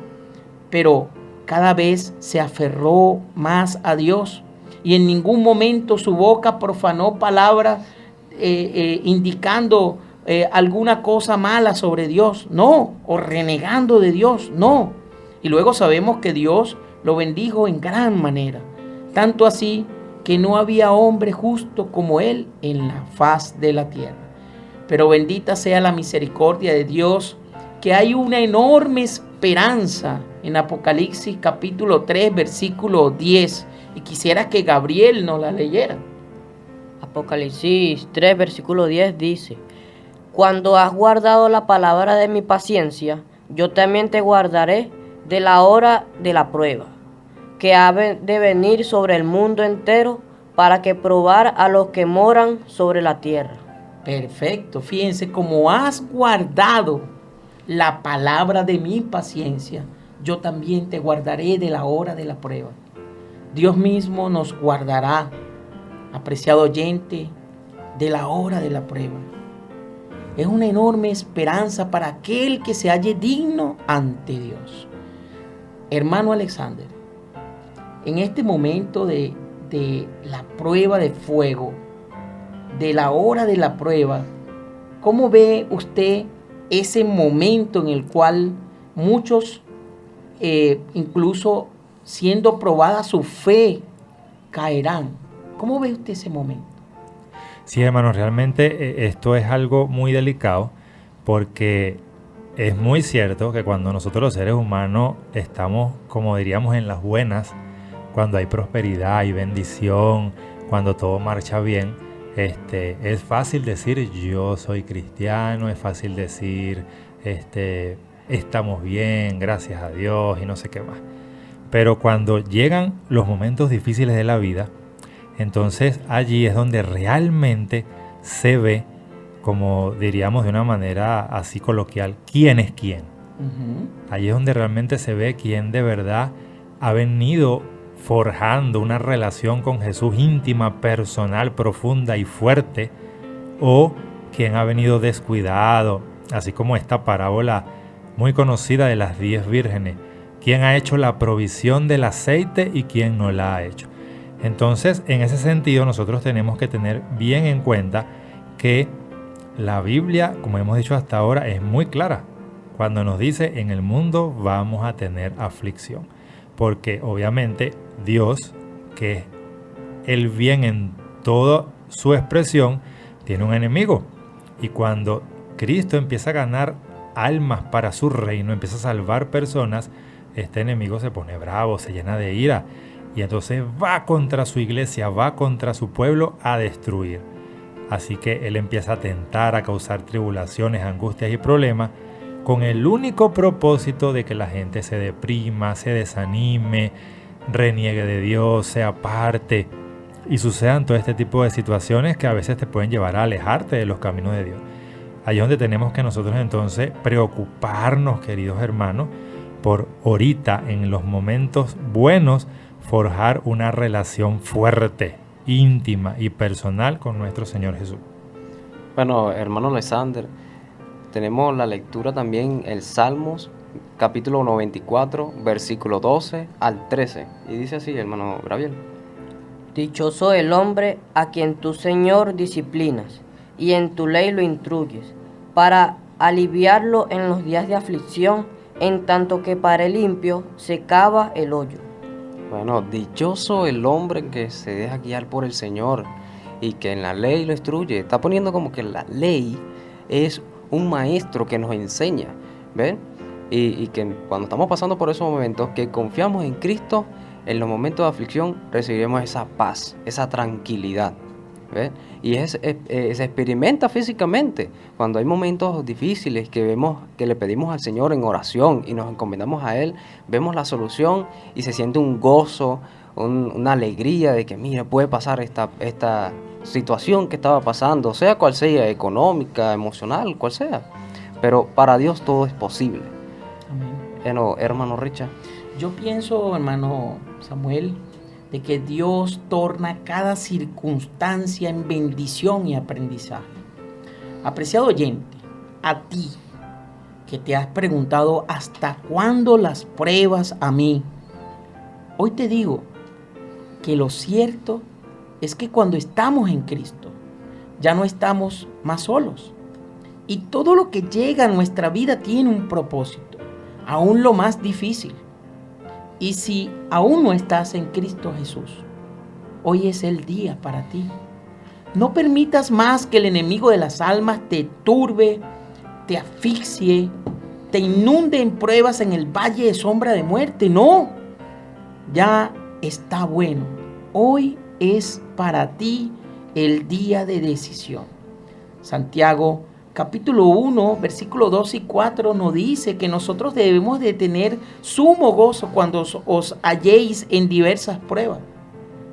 pero cada vez se aferró más a Dios y en ningún momento su boca profanó palabras indicando alguna cosa mala sobre Dios, no, o renegando de Dios, no. Y luego sabemos que Dios lo bendijo en gran manera, tanto así que no había hombre justo como él en la faz de la tierra. Pero bendita sea la misericordia de Dios, que hay una enorme esperanza en Apocalipsis capítulo 3, versículo 10. Y quisiera que Gabriel nos la leyera. Apocalipsis 3, versículo 10 dice: cuando has guardado la palabra de mi paciencia, yo también te guardaré de la hora de la prueba, que ha de venir sobre el mundo entero para que probar a los que moran sobre la tierra. Perfecto, fíjense, como has guardado la palabra de mi paciencia, yo también te guardaré de la hora de la prueba. Dios mismo nos guardará, apreciado oyente, de la hora de la prueba. Es una enorme esperanza para aquel que se halle digno ante Dios. Hermano Alexander, en este momento de la prueba de fuego, de la hora de la prueba, ¿cómo ve usted ese momento en el cual muchos, incluso siendo probada su fe, caerán? ¿Cómo ve usted ese momento? Sí, hermanos, realmente esto es algo muy delicado porque es muy cierto que cuando nosotros los seres humanos estamos, como diríamos, en las buenas, cuando hay prosperidad y bendición, cuando todo marcha bien, es fácil decir yo soy cristiano, es fácil decir estamos bien, gracias a Dios y no sé qué más. Pero cuando llegan los momentos difíciles de la vida, entonces allí es donde realmente se ve, como diríamos de una manera así coloquial, quién es quién. Allí es donde realmente se ve quién de verdad ha venido forjando una relación con Jesús íntima, personal, profunda y fuerte, o quien ha venido descuidado, así como esta parábola muy conocida de las 10 vírgenes, quién ha hecho la provisión del aceite y quién no la ha hecho. Entonces, en ese sentido, nosotros tenemos que tener bien en cuenta que la Biblia, como hemos dicho hasta ahora, es muy clara cuando nos dice en el mundo vamos a tener aflicción, porque obviamente Dios, que es el bien en toda su expresión, tiene un enemigo, y cuando Cristo empieza a ganar almas para su reino, empieza a salvar personas, este enemigo se pone bravo, se llena de ira, y entonces va contra su iglesia, va contra su pueblo a destruir. Así que él empieza a tentar, a causar tribulaciones, angustias y problemas, con el único propósito de que la gente se deprima, se desanime, reniegue de Dios, se aparte, y sucedan todo este tipo de situaciones que a veces te pueden llevar a alejarte de los caminos de Dios. Ahí es donde tenemos que nosotros entonces preocuparnos, queridos hermanos, por ahorita, en los momentos buenos, forjar una relación fuerte, íntima y personal con nuestro Señor Jesús. Bueno, hermano Alexander, tenemos la lectura también, el Salmos, capítulo 94, versículo 12 al 13. Y dice así, hermano Gabriel. Dichoso el hombre a quien tú, Señor, disciplinas, y en tu ley lo instruyes, para aliviarlo en los días de aflicción, en tanto que para el limpio se cava el hoyo. Bueno, dichoso el hombre que se deja guiar por el Señor y que en la ley lo instruye. Está poniendo como que la ley es un maestro que nos enseña, ¿ven? Y que cuando estamos pasando por esos momentos, que confiamos en Cristo, en los momentos de aflicción recibiremos esa paz, esa tranquilidad, ¿ven? Y se experimenta físicamente cuando hay momentos difíciles que vemos, que le pedimos al Señor en oración y nos encomendamos a Él, vemos la solución y se siente un gozo, una alegría de que mira, puede pasar esta situación que estaba pasando, sea cual sea, económica, emocional, cual sea, pero para Dios todo es posible. Amén. Hermano Richard. Yo pienso, hermano Samuel, de que Dios torna cada circunstancia en bendición y aprendizaje. Apreciado oyente, a ti que te has preguntado hasta cuándo las pruebas a mí, hoy te digo que lo cierto es que cuando estamos en Cristo, ya no estamos más solos. Y todo lo que llega a nuestra vida tiene un propósito, aún lo más difícil. Y si aún no estás en Cristo Jesús, hoy es el día para ti. No permitas más que el enemigo de las almas te turbe, te asfixie, te inunde en pruebas en el valle de sombra de muerte. No, ya está bueno. Hoy es para ti el día de decisión. Santiago capítulo 1, versículos 2 y 4 nos dice que nosotros debemos de tener sumo gozo cuando os halléis en diversas pruebas,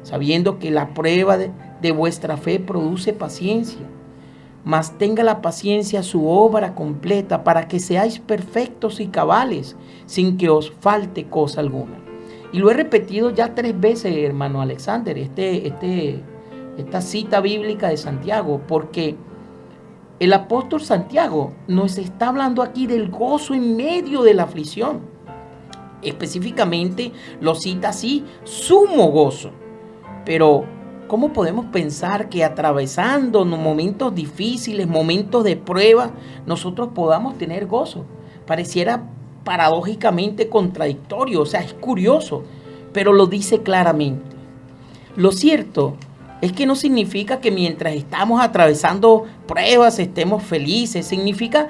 sabiendo que la prueba de vuestra fe produce paciencia. Mas tenga la paciencia su obra completa para que seáis perfectos y cabales, sin que os falte cosa alguna. Y lo he repetido ya 3 veces, hermano Alexander, esta cita bíblica de Santiago, porque el apóstol Santiago nos está hablando aquí del gozo en medio de la aflicción. Específicamente lo cita así, sumo gozo. Pero ¿cómo podemos pensar que atravesando momentos difíciles, momentos de prueba, nosotros podamos tener gozo? Pareciera paradójicamente contradictorio, o sea, es curioso, pero lo dice claramente. Lo cierto es que no significa que mientras estamos atravesando pruebas estemos felices, significa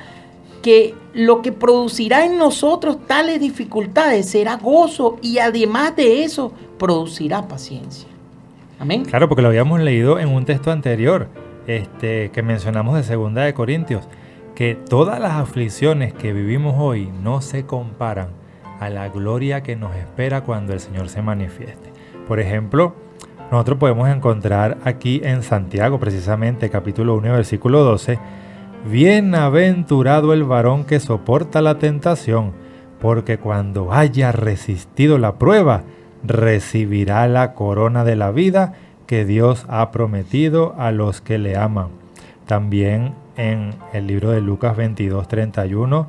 que lo que producirá en nosotros tales dificultades será gozo y además de eso producirá paciencia. Amén. Claro, porque lo habíamos leído en un texto anterior, que mencionamos de 2 de Corintios, que todas las aflicciones que vivimos hoy no se comparan a la gloria que nos espera cuando el Señor se manifieste. Por ejemplo, nosotros podemos encontrar aquí en Santiago, precisamente capítulo 1, versículo 12, bienaventurado el varón que soporta la tentación, porque cuando haya resistido la prueba, recibirá la corona de la vida que Dios ha prometido a los que le aman. También en el libro de Lucas 22:31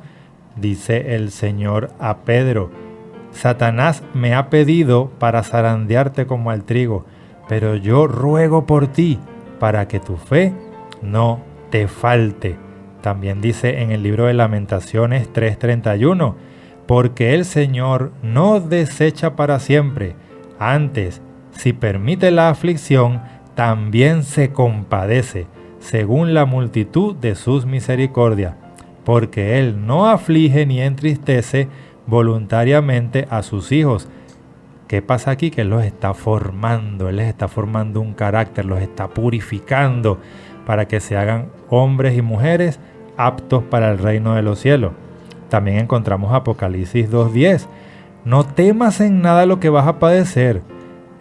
dice el Señor a Pedro: Satanás me ha pedido para zarandearte como al trigo, pero yo ruego por ti para que tu fe no te falte. También dice en el libro de Lamentaciones 3:31, porque el Señor no desecha para siempre, antes, si permite la aflicción, también se compadece, según la multitud de sus misericordias, porque Él no aflige ni entristece voluntariamente a sus hijos. ¿Qué pasa aquí? Que Él los está formando, Él les está formando un carácter, los está purificando para que se hagan hombres y mujeres aptos para el reino de los cielos. También encontramos Apocalipsis 2:10. No temas en nada lo que vas a padecer.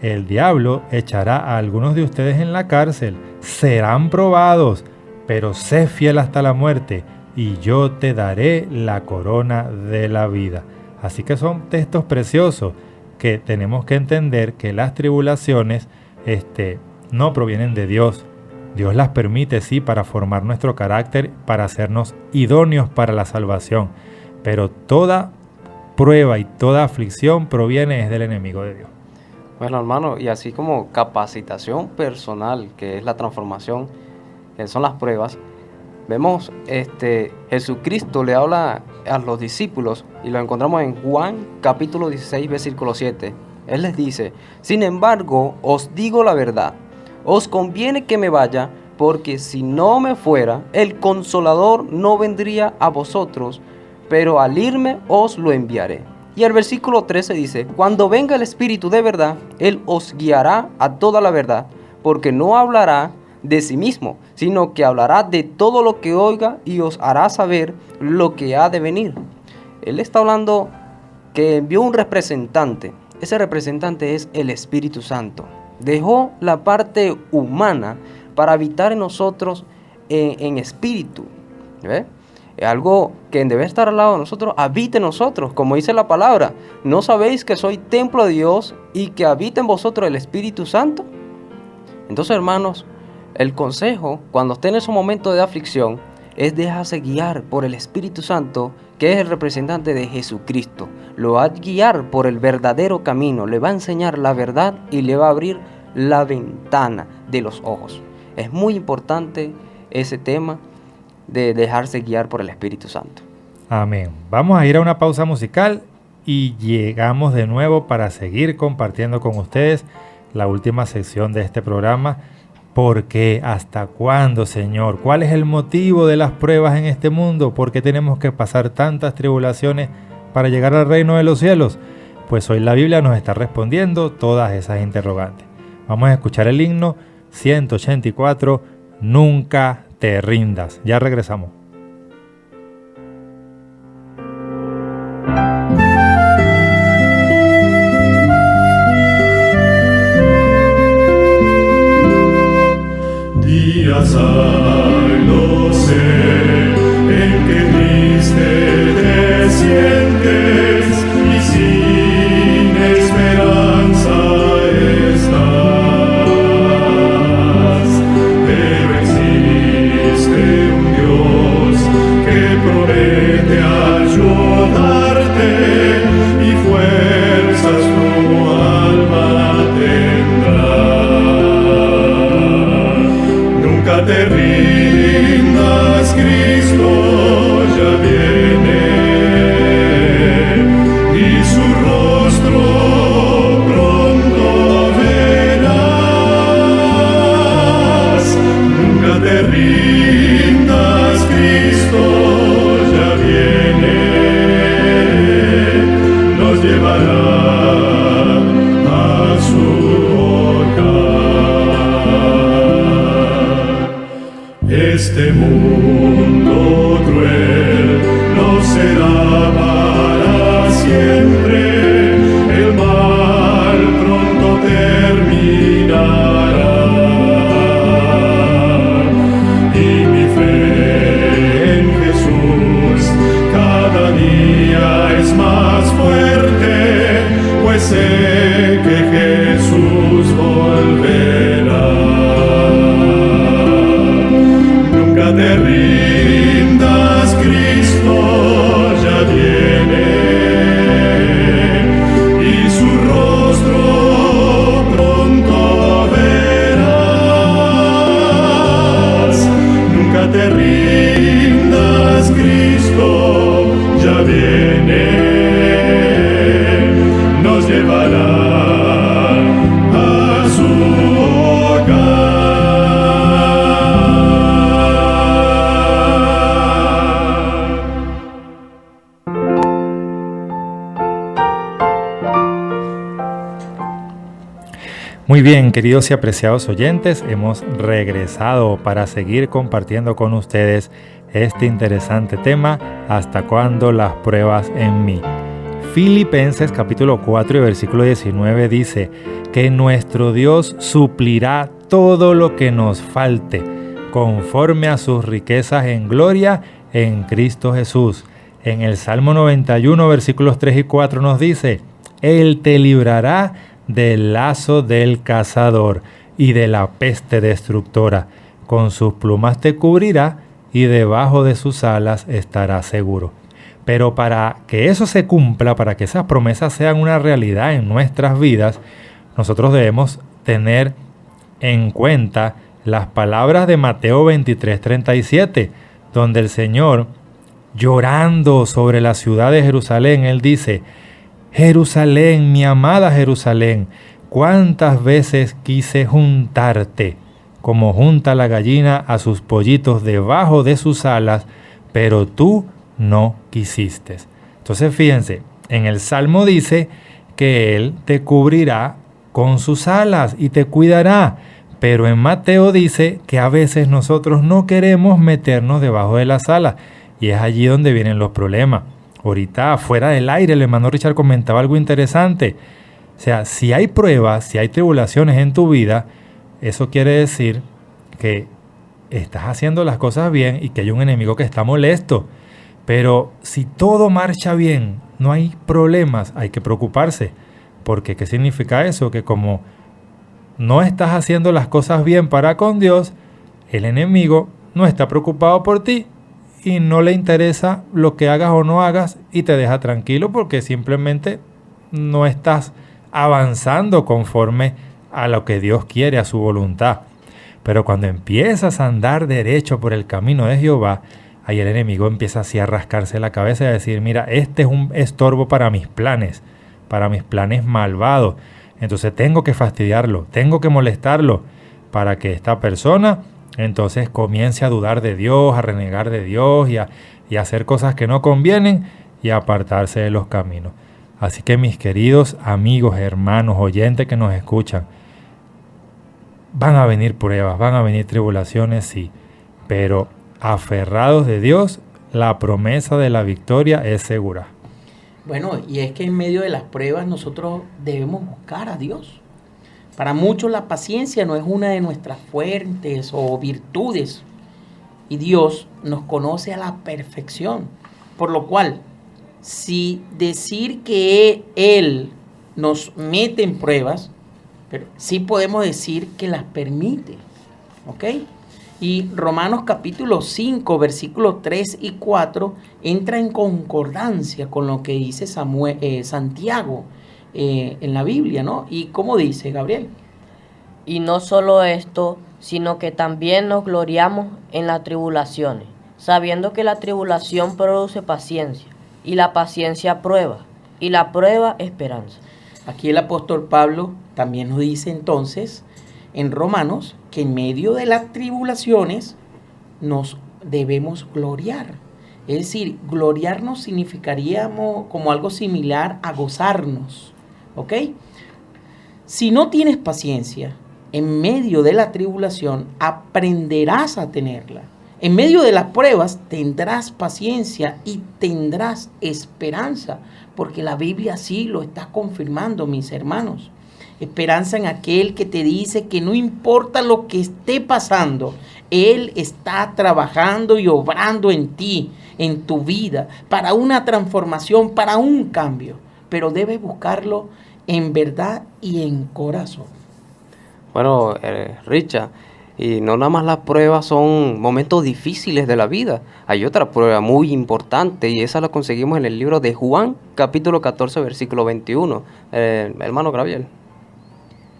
El diablo echará a algunos de ustedes en la cárcel. Serán probados, pero sé fiel hasta la muerte, y yo te daré la corona de la vida. Así que son textos preciosos que tenemos que entender que las tribulaciones no provienen de Dios. Dios las permite, sí, para formar nuestro carácter, para hacernos idóneos para la salvación. Pero toda prueba y toda aflicción proviene del enemigo de Dios. Bueno, hermano, y así como capacitación personal, que es la transformación, que son las pruebas, vemos Jesucristo le habla a los discípulos y lo encontramos en Juan capítulo 16, versículo 7. Él les dice: sin embargo, os digo la verdad, os conviene que me vaya, porque si no me fuera, el Consolador no vendría a vosotros, pero al irme os lo enviaré. Y el versículo 13 dice: cuando venga el Espíritu de verdad, Él os guiará a toda la verdad, porque no hablará de sí mismo, sino que hablará de todo lo que oiga y os hará saber lo que ha de venir. Él está hablando que envió un representante. Ese representante es el Espíritu Santo. Dejó la parte humana para habitar en nosotros en espíritu. ¿Ve? Algo que debe estar al lado de nosotros, habite en nosotros, como dice la palabra. ¿No sabéis que soy templo de Dios y que habita en vosotros el Espíritu Santo? Entonces, hermanos, el consejo cuando esté en esos momentos de aflicción es dejarse guiar por el Espíritu Santo, que es el representante de Jesucristo. Lo va a guiar por el verdadero camino, le va a enseñar la verdad y le va a abrir la ventana de los ojos. Es muy importante ese tema de dejarse guiar por el Espíritu Santo. Amén. Vamos a ir a una pausa musical y llegamos de nuevo para seguir compartiendo con ustedes la última sección de este programa. ¿Por qué? ¿Hasta cuándo, Señor? ¿Cuál es el motivo de las pruebas en este mundo? ¿Por qué tenemos que pasar tantas tribulaciones para llegar al reino de los cielos? Pues hoy la Biblia nos está respondiendo todas esas interrogantes. Vamos a escuchar el himno 184, Nunca te rindas. Ya regresamos. Días hay, lo sé, en que triste te sientes y sin esperanza estás, pero existe un Dios que promete ayudarte y fuerzas tu alma tendrá. Nunca te rindas, Cristo ya viene, y su rostro pronto verás. Nunca te rindas, Cristo ya viene, nos llevará a su hogar. Este mundo cruel no será para siempre, el mal pronto terminará. Y mi fe en Jesús cada día es más fuerte, pues sé que Jesús volverá. Nunca te rindas, Cristo ya viene, y su rostro pronto verás. Nunca te rindas, Cristo ya viene, nos llevará a su hogar. Muy bien, queridos y apreciados oyentes, hemos regresado para seguir compartiendo con ustedes este interesante tema, ¿hasta cuándo las pruebas en mí? Filipenses capítulo 4 y versículo 19 dice que nuestro Dios suplirá todo lo que nos falte, conforme a sus riquezas en gloria en Cristo Jesús. En el Salmo 91 versículos 3 y 4 nos dice, Él te librará del lazo del cazador y de la peste destructora. Con sus plumas te cubrirá y debajo de sus alas estarás seguro. Pero para que eso se cumpla, para que esas promesas sean una realidad en nuestras vidas, nosotros debemos tener en cuenta las palabras de Mateo 23:37, donde el Señor, llorando sobre la ciudad de Jerusalén, Él dice, Jerusalén, mi amada Jerusalén, cuántas veces quise juntarte, como junta la gallina a sus pollitos debajo de sus alas, pero tú no quisiste. Entonces fíjense, en el Salmo dice que Él te cubrirá con sus alas y te cuidará, pero en Mateo dice que a veces nosotros no queremos meternos debajo de las alas, y es allí donde vienen los problemas. Ahorita, fuera del aire, el hermano Richard comentaba algo interesante. O sea, si hay pruebas, si hay tribulaciones en tu vida, eso quiere decir que estás haciendo las cosas bien y que hay un enemigo que está molesto. Pero si todo marcha bien, no hay problemas, hay que preocuparse. Porque ¿qué significa eso? Que como no estás haciendo las cosas bien para con Dios, el enemigo no está preocupado por ti y no le interesa lo que hagas o no hagas y te deja tranquilo porque simplemente no estás avanzando conforme a lo que Dios quiere, a su voluntad. Pero cuando empiezas a andar derecho por el camino de Jehová, ahí el enemigo empieza así a rascarse la cabeza y a decir, mira, este es un estorbo para mis planes malvados. Entonces tengo que fastidiarlo, tengo que molestarlo para que esta persona entonces comience a dudar de Dios, a renegar de Dios y a hacer cosas que no convienen y a apartarse de los caminos. Así que mis queridos amigos, hermanos, oyentes que nos escuchan, van a venir pruebas, van a venir tribulaciones, sí, pero aferrados de Dios, la promesa de la victoria es segura. Bueno, y es que en medio de las pruebas nosotros debemos buscar a Dios. Para muchos la paciencia no es una de nuestras fuertes o virtudes. Y Dios nos conoce a la perfección. Por lo cual, si decir que Él nos mete en pruebas, pero sí podemos decir que las permite. ¿Ok? Y Romanos capítulo 5, versículos 3 y 4 entra en concordancia con lo que dice Santiago en la Biblia, ¿no? ¿Y cómo dice, Gabriel? Y no solo esto, sino que también nos gloriamos en las tribulaciones, sabiendo que la tribulación produce paciencia, y la paciencia prueba, y la prueba esperanza. Aquí el apóstol Pablo también nos dice entonces en Romanos que en medio de las tribulaciones nos debemos gloriar. Es decir, gloriarnos significaría como algo similar a gozarnos. ¿Ok? Si no tienes paciencia en medio de la tribulación, aprenderás a tenerla. En medio de las pruebas tendrás paciencia y tendrás esperanza, porque la Biblia así lo está confirmando, mis hermanos. Esperanza en aquel que te dice que no importa lo que esté pasando, Él está trabajando y obrando en ti, en tu vida, para una transformación, para un cambio. Pero debes buscarlo en verdad y en corazón. Bueno, Richard, y no nada más las pruebas son momentos difíciles de la vida. Hay otra prueba muy importante y esa la conseguimos en el libro de Juan, capítulo 14, versículo 21. Hermano Gabriel.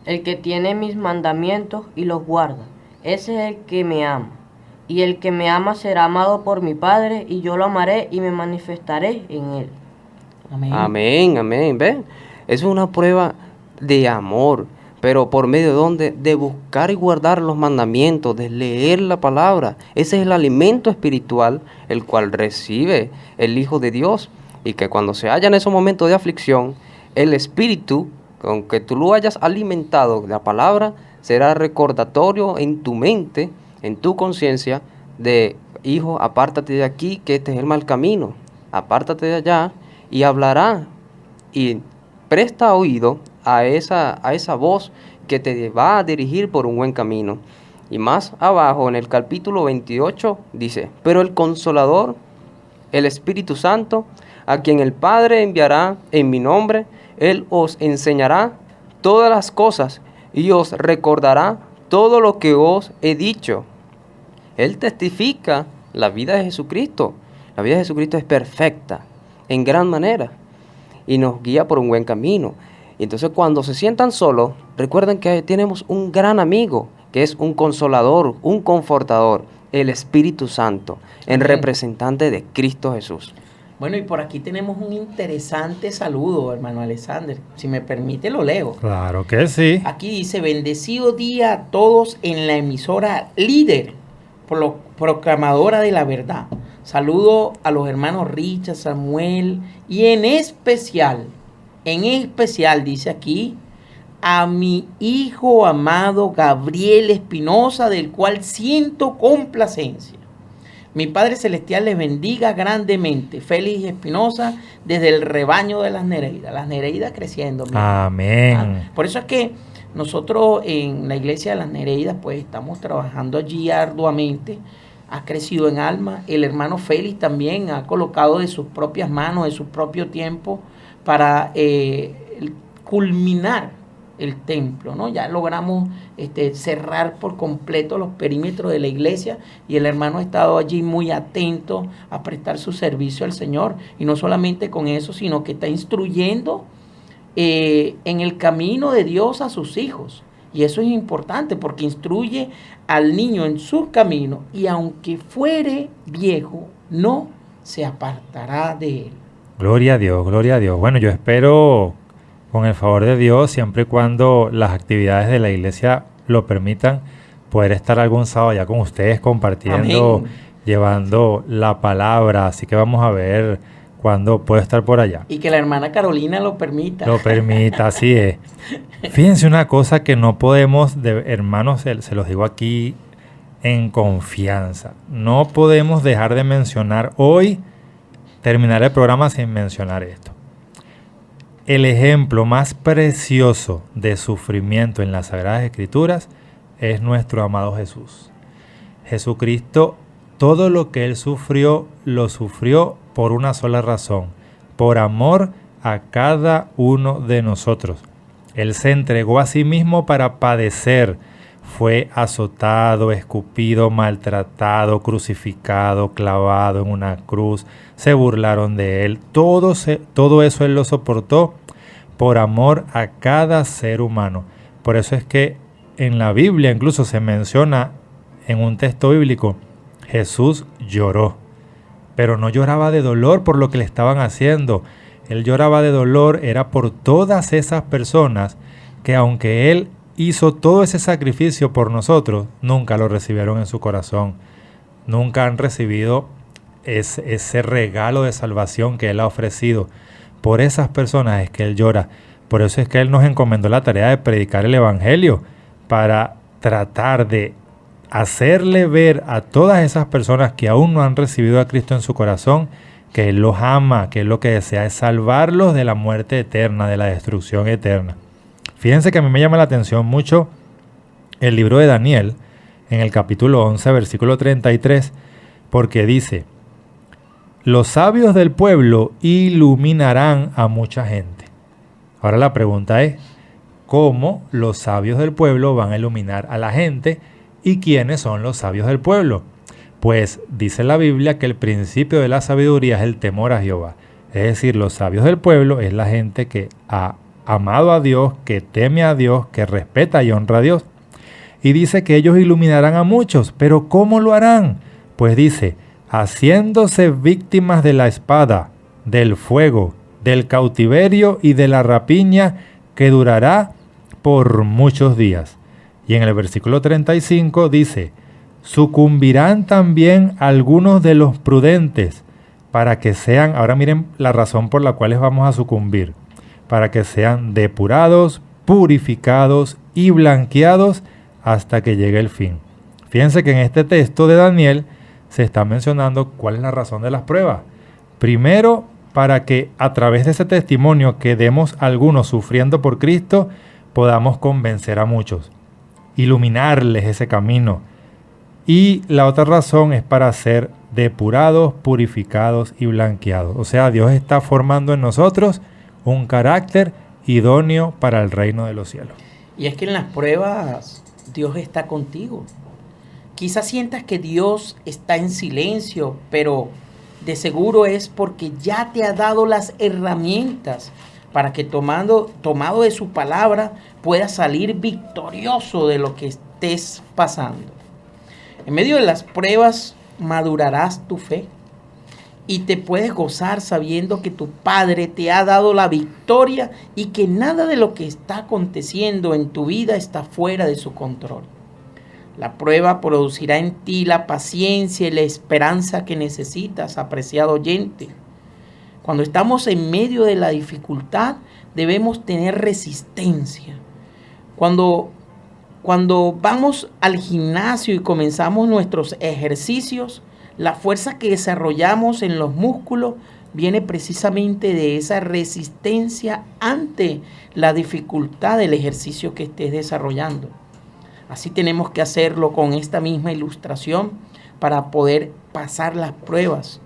El que tiene mis mandamientos y los guarda, ese es el que me ama. Y el que me ama será amado por mi Padre, y yo lo amaré y me manifestaré en él. Amén. Amén, amén. ¿Ven? Es una prueba de amor, pero por medio de ¿dónde? De buscar y guardar los mandamientos, de leer la palabra. Ese es el alimento espiritual, el cual recibe el Hijo de Dios. Y que cuando se halla en esos momentos de aflicción, el Espíritu, con que tú lo hayas alimentado de la palabra, será recordatorio en tu mente, en tu conciencia, de, hijo, apártate de aquí, que este es el mal camino. Apártate de allá, y hablará. Y presta oído a esa voz que te va a dirigir por un buen camino. Y más abajo, en el capítulo 28, dice, pero el Consolador, el Espíritu Santo, a quien el Padre enviará en mi nombre, Él os enseñará todas las cosas y os recordará todo lo que os he dicho. Él testifica la vida de Jesucristo. La vida de Jesucristo es perfecta, en gran manera, y nos guía por un buen camino. Y entonces cuando se sientan solos, recuerden que tenemos un gran amigo, que es un consolador, un confortador, el Espíritu Santo, en Amén. representante de Cristo Jesús. Bueno, y por aquí tenemos un interesante saludo, hermano Alexander. Si me permite, lo leo. Claro que sí. Aquí dice, bendecido día a todos en la emisora líder, proclamadora de la verdad. Saludo a los hermanos Richard, Samuel y en especial, dice aquí, a mi hijo amado Gabriel Espinosa, del cual siento complacencia. Mi Padre Celestial les bendiga grandemente. Félix Espinosa, desde el rebaño de las Nereidas. Las Nereidas creciendo. Amén. Por eso es que nosotros en la iglesia de las Nereidas, pues estamos trabajando allí arduamente. Ha crecido en alma. El hermano Félix también ha colocado de sus propias manos, de su propio tiempo, para culminar el templo, ¿no? Ya logramos cerrar por completo los perímetros de la iglesia y el hermano ha estado allí muy atento a prestar su servicio al Señor, y no solamente con eso, sino que está instruyendo en el camino de Dios a sus hijos, y eso es importante porque instruye al niño en su camino, y aunque fuere viejo no se apartará de él. Gloria a Dios, gloria a Dios. Bueno, yo espero, con el favor de Dios, siempre y cuando las actividades de la iglesia lo permitan, poder estar algún sábado ya con ustedes compartiendo, Amén. llevando la palabra. Así que vamos a ver cuándo puedo estar por allá. Y que la hermana Carolina lo permita. Lo permita, así es. Fíjense una cosa que no podemos, hermanos, se los digo aquí en confianza, no podemos dejar de mencionar hoy, terminar el programa sin mencionar esto. el ejemplo más precioso de sufrimiento en las Sagradas Escrituras es nuestro amado Jesús. Jesucristo, todo lo que Él sufrió, lo sufrió por una sola razón, por amor a cada uno de nosotros. Él se entregó a sí mismo para padecer. Fue azotado, escupido, maltratado, crucificado, clavado en una cruz. Se burlaron de Él. Todo eso Él lo soportó por amor a cada ser humano. Por eso es que en la Biblia incluso se menciona en un texto bíblico, Jesús lloró. Pero no lloraba de dolor por lo que le estaban haciendo. Él lloraba de dolor, era por todas esas personas que aunque Él hizo todo ese sacrificio por nosotros, nunca lo recibieron en su corazón. Nunca han recibido ese regalo de salvación que Él ha ofrecido. Por esas personas es que Él llora. Por eso es que Él nos encomendó la tarea de predicar el Evangelio, para tratar de hacerle ver a todas esas personas que aún no han recibido a Cristo en su corazón, que Él los ama, que Él lo que desea es salvarlos de la muerte eterna, de la destrucción eterna. Fíjense que a mí me llama la atención mucho el libro de Daniel, en el capítulo 11, versículo 33, porque dice, los sabios del pueblo iluminarán a mucha gente. Ahora la pregunta es, ¿cómo los sabios del pueblo van a iluminar a la gente? ¿Y quiénes son los sabios del pueblo? Pues dice la Biblia que el principio de la sabiduría es el temor a Jehová. Es decir, los sabios del pueblo es la gente que ha amado a Dios, que teme a Dios, que respeta y honra a Dios. Y dice que ellos iluminarán a muchos, pero ¿cómo lo harán? Pues dice, haciéndose víctimas de la espada, del fuego, del cautiverio y de la rapiña que durará por muchos días. Y en el versículo 35 dice, sucumbirán también algunos de los prudentes para que sean, ahora miren la razón por la cual les vamos a sucumbir, para que sean depurados, purificados y blanqueados hasta que llegue el fin. Fíjense que en este texto de Daniel se está mencionando cuál es la razón de las pruebas. Primero, para que a través de ese testimonio que demos algunos sufriendo por Cristo, podamos convencer a muchos, iluminarles ese camino. Y la otra razón es para ser depurados, purificados y blanqueados. O sea, Dios está formando en nosotros un carácter idóneo para el reino de los cielos. Y es que en las pruebas Dios está contigo. Quizás sientas que Dios está en silencio, pero de seguro es porque ya te ha dado las herramientas para que tomado de su palabra puedas salir victorioso de lo que estés pasando. En medio de las pruebas madurarás tu fe y te puedes gozar sabiendo que tu Padre te ha dado la victoria y que nada de lo que está aconteciendo en tu vida está fuera de su control. La prueba producirá en ti la paciencia y la esperanza que necesitas, apreciado oyente. Cuando estamos en medio de la dificultad, debemos tener resistencia. Cuando vamos al gimnasio y comenzamos nuestros ejercicios, la fuerza que desarrollamos en los músculos viene precisamente de esa resistencia ante la dificultad del ejercicio que estés desarrollando. Así tenemos que hacerlo con esta misma ilustración para poder pasar las pruebas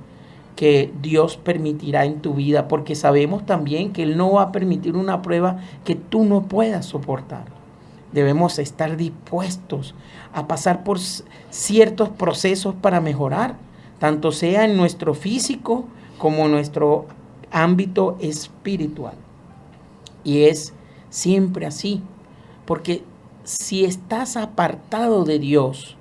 que Dios permitirá en tu vida, porque sabemos también que Él no va a permitir una prueba que tú no puedas soportar. Debemos estar dispuestos a pasar por ciertos procesos para mejorar, tanto sea en nuestro físico como en nuestro ámbito espiritual. Y es siempre así, porque si estás apartado de Dios,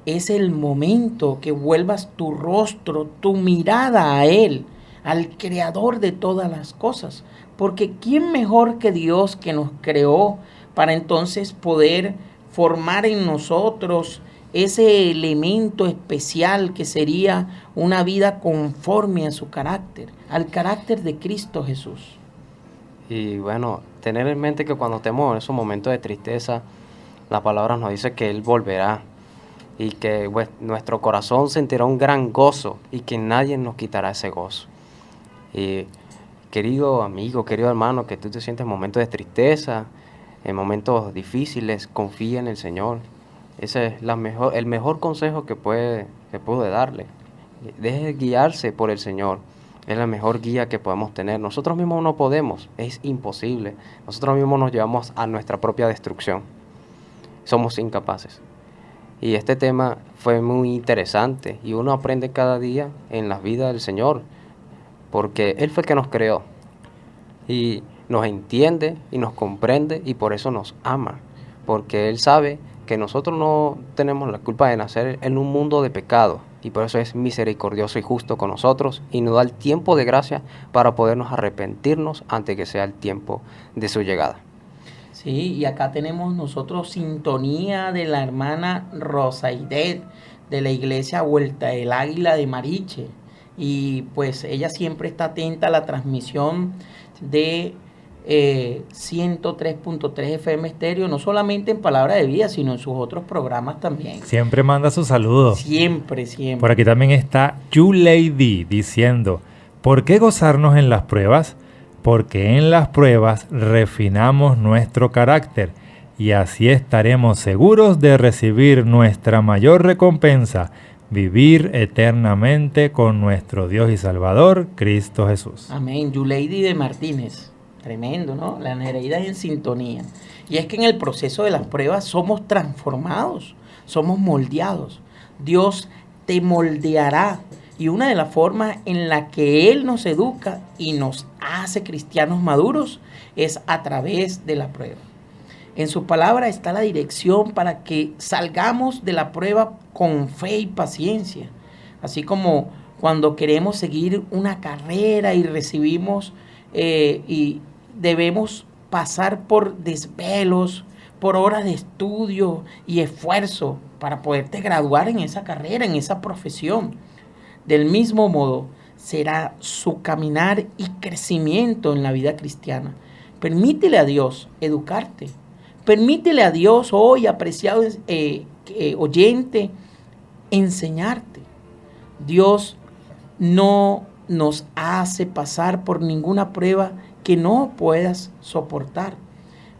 es el momento que vuelvas tu rostro, tu mirada a Él, al Creador de todas las cosas. Porque ¿quién mejor que Dios que nos creó para entonces poder formar en nosotros ese elemento especial que sería una vida conforme a su carácter, al carácter de Cristo Jesús? Y bueno, tener en mente que cuando estemos en esos momentos de tristeza, la palabra nos dice que Él volverá y que nuestro corazón sentirá un gran gozo y que nadie nos quitará ese gozo. Y querido amigo, querido hermano, que tú te sientes en momentos de tristeza, en momentos difíciles, confía en el Señor. Ese es el mejor consejo que pude darle. Deje guiarse por el Señor. Es la mejor guía que podemos tener. Nosotros mismos no podemos, es imposible. Nosotros mismos nos llevamos a nuestra propia destrucción. Somos incapaces. Y este tema fue muy interesante y uno aprende cada día en la vida del Señor, porque Él fue el que nos creó y nos entiende y nos comprende y por eso nos ama, porque Él sabe que nosotros no tenemos la culpa de nacer en un mundo de pecado y por eso es misericordioso y justo con nosotros y nos da el tiempo de gracia para podernos arrepentirnos antes que sea el tiempo de su llegada. Sí, y acá tenemos nosotros sintonía de la hermana Rosaidet de la iglesia Vuelta del Águila de Mariche. Y pues ella siempre está atenta a la transmisión de 103.3 FM Estéreo, no solamente en Palabra de Vida, sino en sus otros programas también. Siempre manda su saludo. Siempre, siempre. Por aquí también está YouLady diciendo, ¿por qué gozarnos en las pruebas? Porque en las pruebas refinamos nuestro carácter y así estaremos seguros de recibir nuestra mayor recompensa, vivir eternamente con nuestro Dios y Salvador, Cristo Jesús. Amén. YouLady de Martínez. Tremendo, ¿no? La Nereida en sintonía. Y es que en el proceso de las pruebas somos transformados, somos moldeados. Dios te moldeará. Y una de las formas en la que Él nos educa y nos hace cristianos maduros es a través de la prueba. En su palabra está la dirección para que salgamos de la prueba con fe y paciencia. Así como cuando queremos seguir una carrera y recibimos y debemos pasar por desvelos, por horas de estudio y esfuerzo para poderte graduar en esa carrera, en esa profesión. Del mismo modo, será su caminar y crecimiento en la vida cristiana. Permítele a Dios educarte. Permítele a Dios hoy, apreciado oyente, enseñarte. Dios no nos hace pasar por ninguna prueba que no puedas soportar.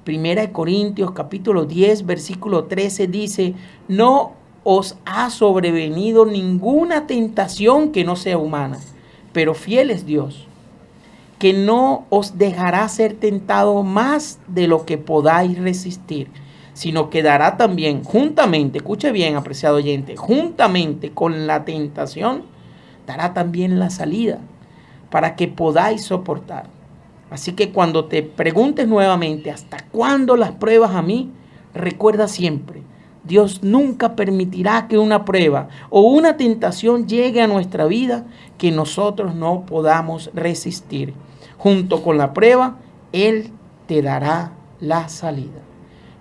Primera de Corintios capítulo 10, versículo 13 dice, no os ha sobrevenido ninguna tentación que no sea humana, pero fiel es Dios, que no os dejará ser tentado más de lo que podáis resistir, sino que dará también juntamente, escuche bien, apreciado oyente, juntamente con la tentación, dará también la salida para que podáis soportar. Así que cuando te preguntes nuevamente, ¿hasta cuándo las pruebas a mí? Recuerda siempre, Dios nunca permitirá que una prueba o una tentación llegue a nuestra vida que nosotros no podamos resistir. Junto con la prueba, Él te dará la salida.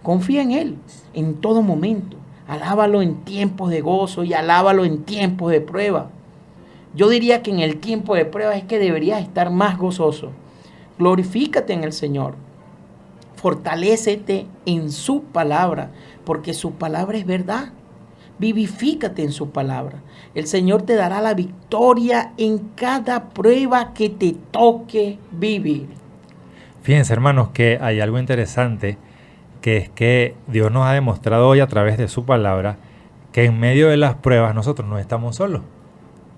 Confía en Él en todo momento. Alábalo en tiempos de gozo y alábalo en tiempos de prueba. Yo diría que en el tiempo de prueba es que deberías estar más gozoso. Glorifícate en el Señor. Fortalécete en su palabra, porque su palabra es verdad. Vivifícate en su palabra. El Señor te dará la victoria en cada prueba que te toque vivir. Fíjense, hermanos, que hay algo interesante, que es que Dios nos ha demostrado hoy a través de su palabra que en medio de las pruebas nosotros no estamos solos.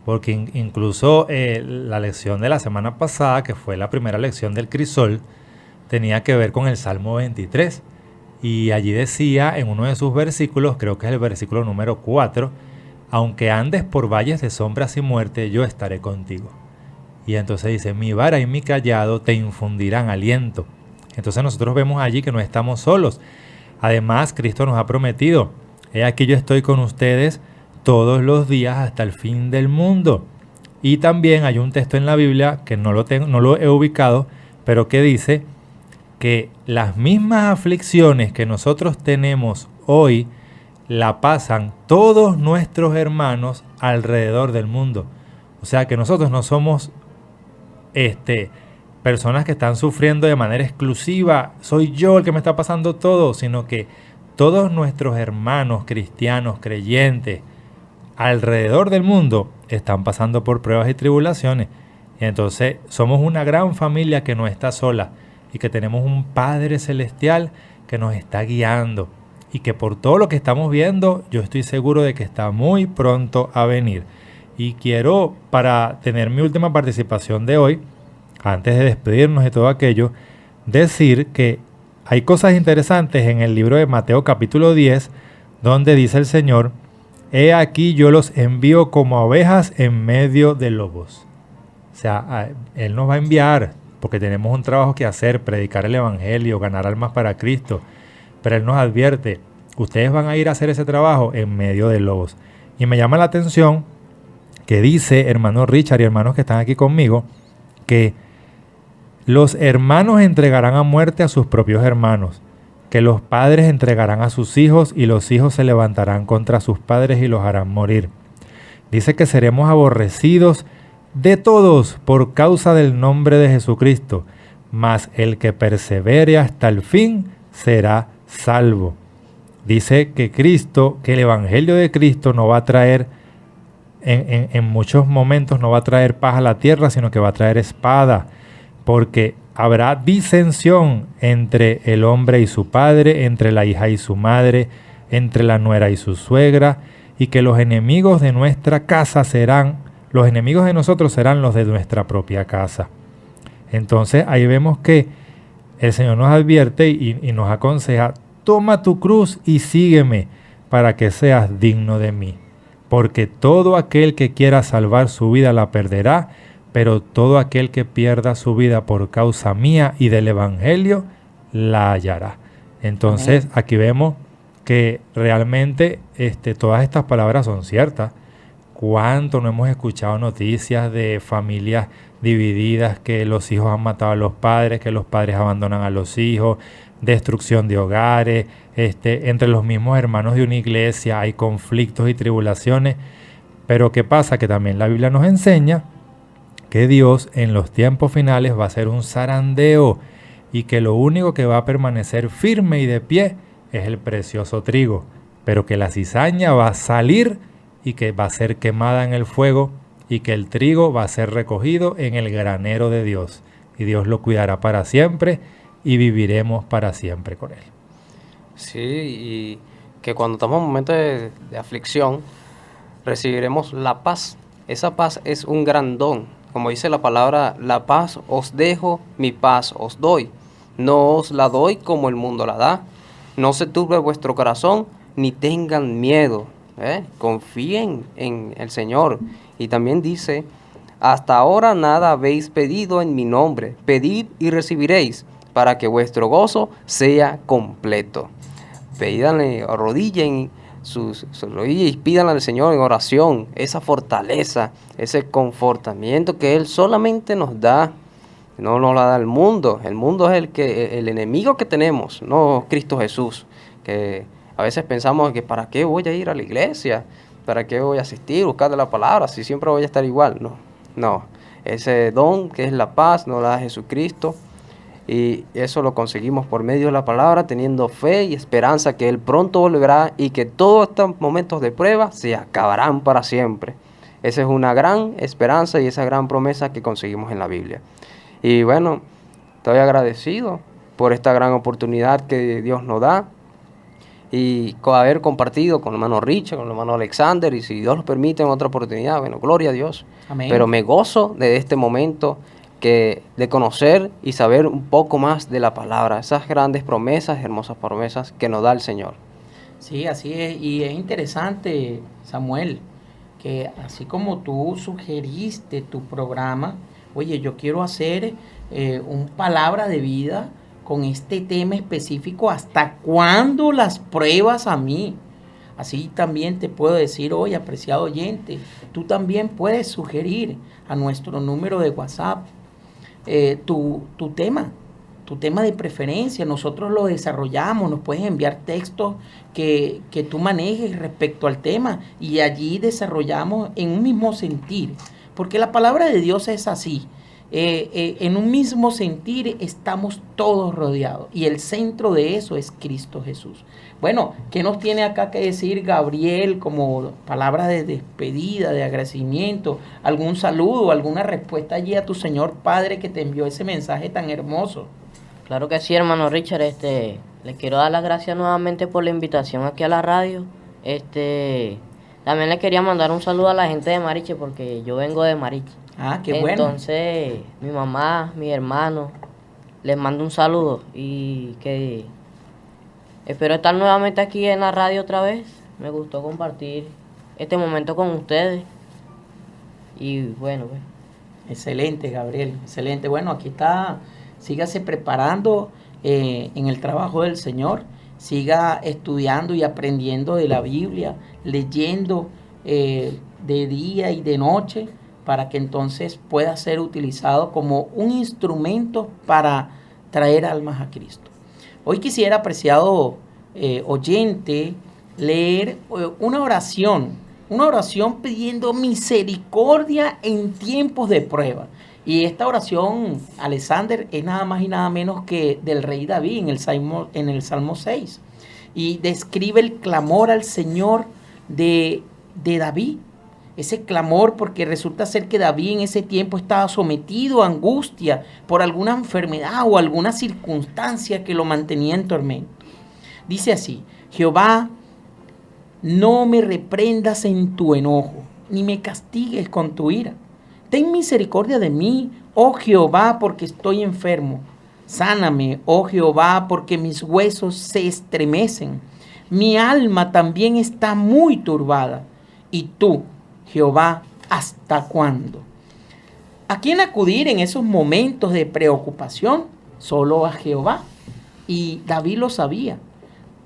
Porque incluso la lección de la semana pasada, que fue la primera lección del crisol, tenía que ver con el Salmo 23. Y allí decía en uno de sus versículos, creo que es el versículo número 4, aunque andes por valles de sombras y muerte, yo estaré contigo. Y entonces dice, mi vara y mi cayado te infundirán aliento. Entonces nosotros vemos allí que no estamos solos. Además, Cristo nos ha prometido, he aquí yo estoy con ustedes todos los días hasta el fin del mundo. Y también hay un texto en la Biblia que no lo he ubicado, pero que dice que las mismas aflicciones que nosotros tenemos hoy la pasan todos nuestros hermanos alrededor del mundo. O sea que nosotros no somos personas que están sufriendo de manera exclusiva, soy yo el que me está pasando todo, sino que todos nuestros hermanos cristianos, creyentes, alrededor del mundo están pasando por pruebas y tribulaciones. Y entonces somos una gran familia que no está sola y que tenemos un Padre Celestial que nos está guiando y que por todo lo que estamos viendo, yo estoy seguro de que está muy pronto a venir. Y quiero, para tener mi última participación de hoy, antes de despedirnos de todo aquello, decir que hay cosas interesantes en el libro de Mateo capítulo 10, donde dice el Señor: he aquí yo los envío como ovejas en medio de lobos. O sea, Él nos va a enviar porque tenemos un trabajo que hacer, predicar el Evangelio, ganar almas para Cristo. Pero Él nos advierte, ustedes van a ir a hacer ese trabajo en medio de lobos. Y me llama la atención que dice, hermano Richard y hermanos que están aquí conmigo, que los hermanos entregarán a muerte a sus propios hermanos, que los padres entregarán a sus hijos y los hijos se levantarán contra sus padres y los harán morir. Dice que seremos aborrecidos de todos por causa del nombre de Jesucristo, mas el que persevere hasta el fin será salvo. Dice que Cristo, que el Evangelio de Cristo no va a traer, en muchos momentos no va a traer paz a la tierra, sino que va a traer espada, porque habrá disensión entre el hombre y su padre, entre la hija y su madre, entre la nuera y su suegra, y que los enemigos de nuestra casa los enemigos de nosotros serán los de nuestra propia casa. Entonces ahí vemos que el Señor nos advierte y nos aconseja: toma tu cruz y sígueme para que seas digno de mí. Porque todo aquel que quiera salvar su vida la perderá, pero todo aquel que pierda su vida por causa mía y del Evangelio la hallará. Entonces aquí vemos que realmente todas estas palabras son ciertas. ¿Cuánto no hemos escuchado noticias de familias divididas, que los hijos han matado a los padres, que los padres abandonan a los hijos, destrucción de hogares, entre los mismos hermanos de una iglesia hay conflictos y tribulaciones? Pero ¿qué pasa? Que también la Biblia nos enseña que Dios en los tiempos finales va a hacer un zarandeo y que lo único que va a permanecer firme y de pie es el precioso trigo, pero que la cizaña va a salir y que va a ser quemada en el fuego y que el trigo va a ser recogido en el granero de Dios y Dios lo cuidará para siempre y viviremos para siempre con Él. Sí, y que cuando estamos en momentos de aflicción, recibiremos la paz. Esa paz es un gran don. Como dice la palabra, la paz os dejo, mi paz os doy. No os la doy como el mundo la da. No se turbe vuestro corazón, ni tengan miedo. Confíen en el Señor. Y también dice: hasta ahora nada habéis pedido en mi nombre. Pedid y recibiréis, para que vuestro gozo sea completo. Pídanle, arrodillen sus rodillas y pídanle al Señor en oración esa fortaleza, ese confortamiento que Él solamente nos da. No nos la da el mundo. El mundo es el enemigo que tenemos, no Cristo Jesús. Que a veces pensamos que ¿para qué voy a ir a la iglesia? ¿Para qué voy a asistir, buscar de la palabra, si siempre voy a estar igual? No. Ese don que es la paz nos la da Jesucristo. Y eso lo conseguimos por medio de la palabra, teniendo fe y esperanza que Él pronto volverá y que todos estos momentos de prueba se acabarán para siempre. Esa es una gran esperanza y esa gran promesa que conseguimos en la Biblia. Y bueno, estoy agradecido por esta gran oportunidad que Dios nos da y haber compartido con el hermano Richard, con el hermano Alexander, y si Dios lo permite en otra oportunidad, bueno, gloria a Dios. Amén. Pero me gozo de este momento de conocer y saber un poco más de la palabra, esas grandes promesas, hermosas promesas que nos da el Señor. Sí, así es. Y es interesante, Samuel, que así como tú sugeriste tu programa, oye, yo quiero hacer un palabra de vida con este tema específico: ¿hasta cuándo las pruebas a mí? Así también te puedo decir hoy, apreciado oyente, tú también puedes sugerir a nuestro número de WhatsApp tu tema de preferencia. Nosotros lo desarrollamos, nos puedes enviar textos que tú manejes respecto al tema y allí desarrollamos en un mismo sentir, porque la palabra de Dios es así. en un mismo sentir, estamos todos rodeados. Y el centro de eso es Cristo Jesús. Bueno, ¿qué nos tiene acá que decir Gabriel como palabras de despedida, de agradecimiento? ¿Algún saludo, alguna respuesta allí a tu Señor Padre que te envió ese mensaje tan hermoso? Claro que sí, hermano Richard. Le quiero dar las gracias nuevamente por la invitación aquí a la radio. También le quería mandar un saludo a la gente de Mariche, porque yo vengo de Mariche. Ah, qué bueno. Entonces, mi mamá, mi hermano, les mando un saludo y que espero estar nuevamente aquí en la radio otra vez. Me gustó compartir este momento con ustedes. Y bueno, pues. Excelente, Gabriel, excelente. Bueno, aquí está, sígase preparando en el trabajo del Señor, siga estudiando y aprendiendo de la Biblia, leyendo de día y de noche, para que entonces pueda ser utilizado como un instrumento para traer almas a Cristo. Hoy quisiera, apreciado oyente, leer una oración pidiendo misericordia en tiempos de prueba. Y esta oración, Alexander, es nada más y nada menos que del rey David en el Salmo 6. Y describe el clamor al Señor de David. Ese clamor, porque resulta ser que David en ese tiempo estaba sometido a angustia por alguna enfermedad o alguna circunstancia que lo mantenía en tormento. Dice así: Jehová, no me reprendas en tu enojo, ni me castigues con tu ira. Ten misericordia de mí, oh Jehová, porque estoy enfermo. Sáname, oh Jehová, porque mis huesos se estremecen. Mi alma también está muy turbada. Y tú, Jehová, ¿hasta cuándo? ¿A quién acudir en esos momentos de preocupación? Solo a Jehová. Y David lo sabía,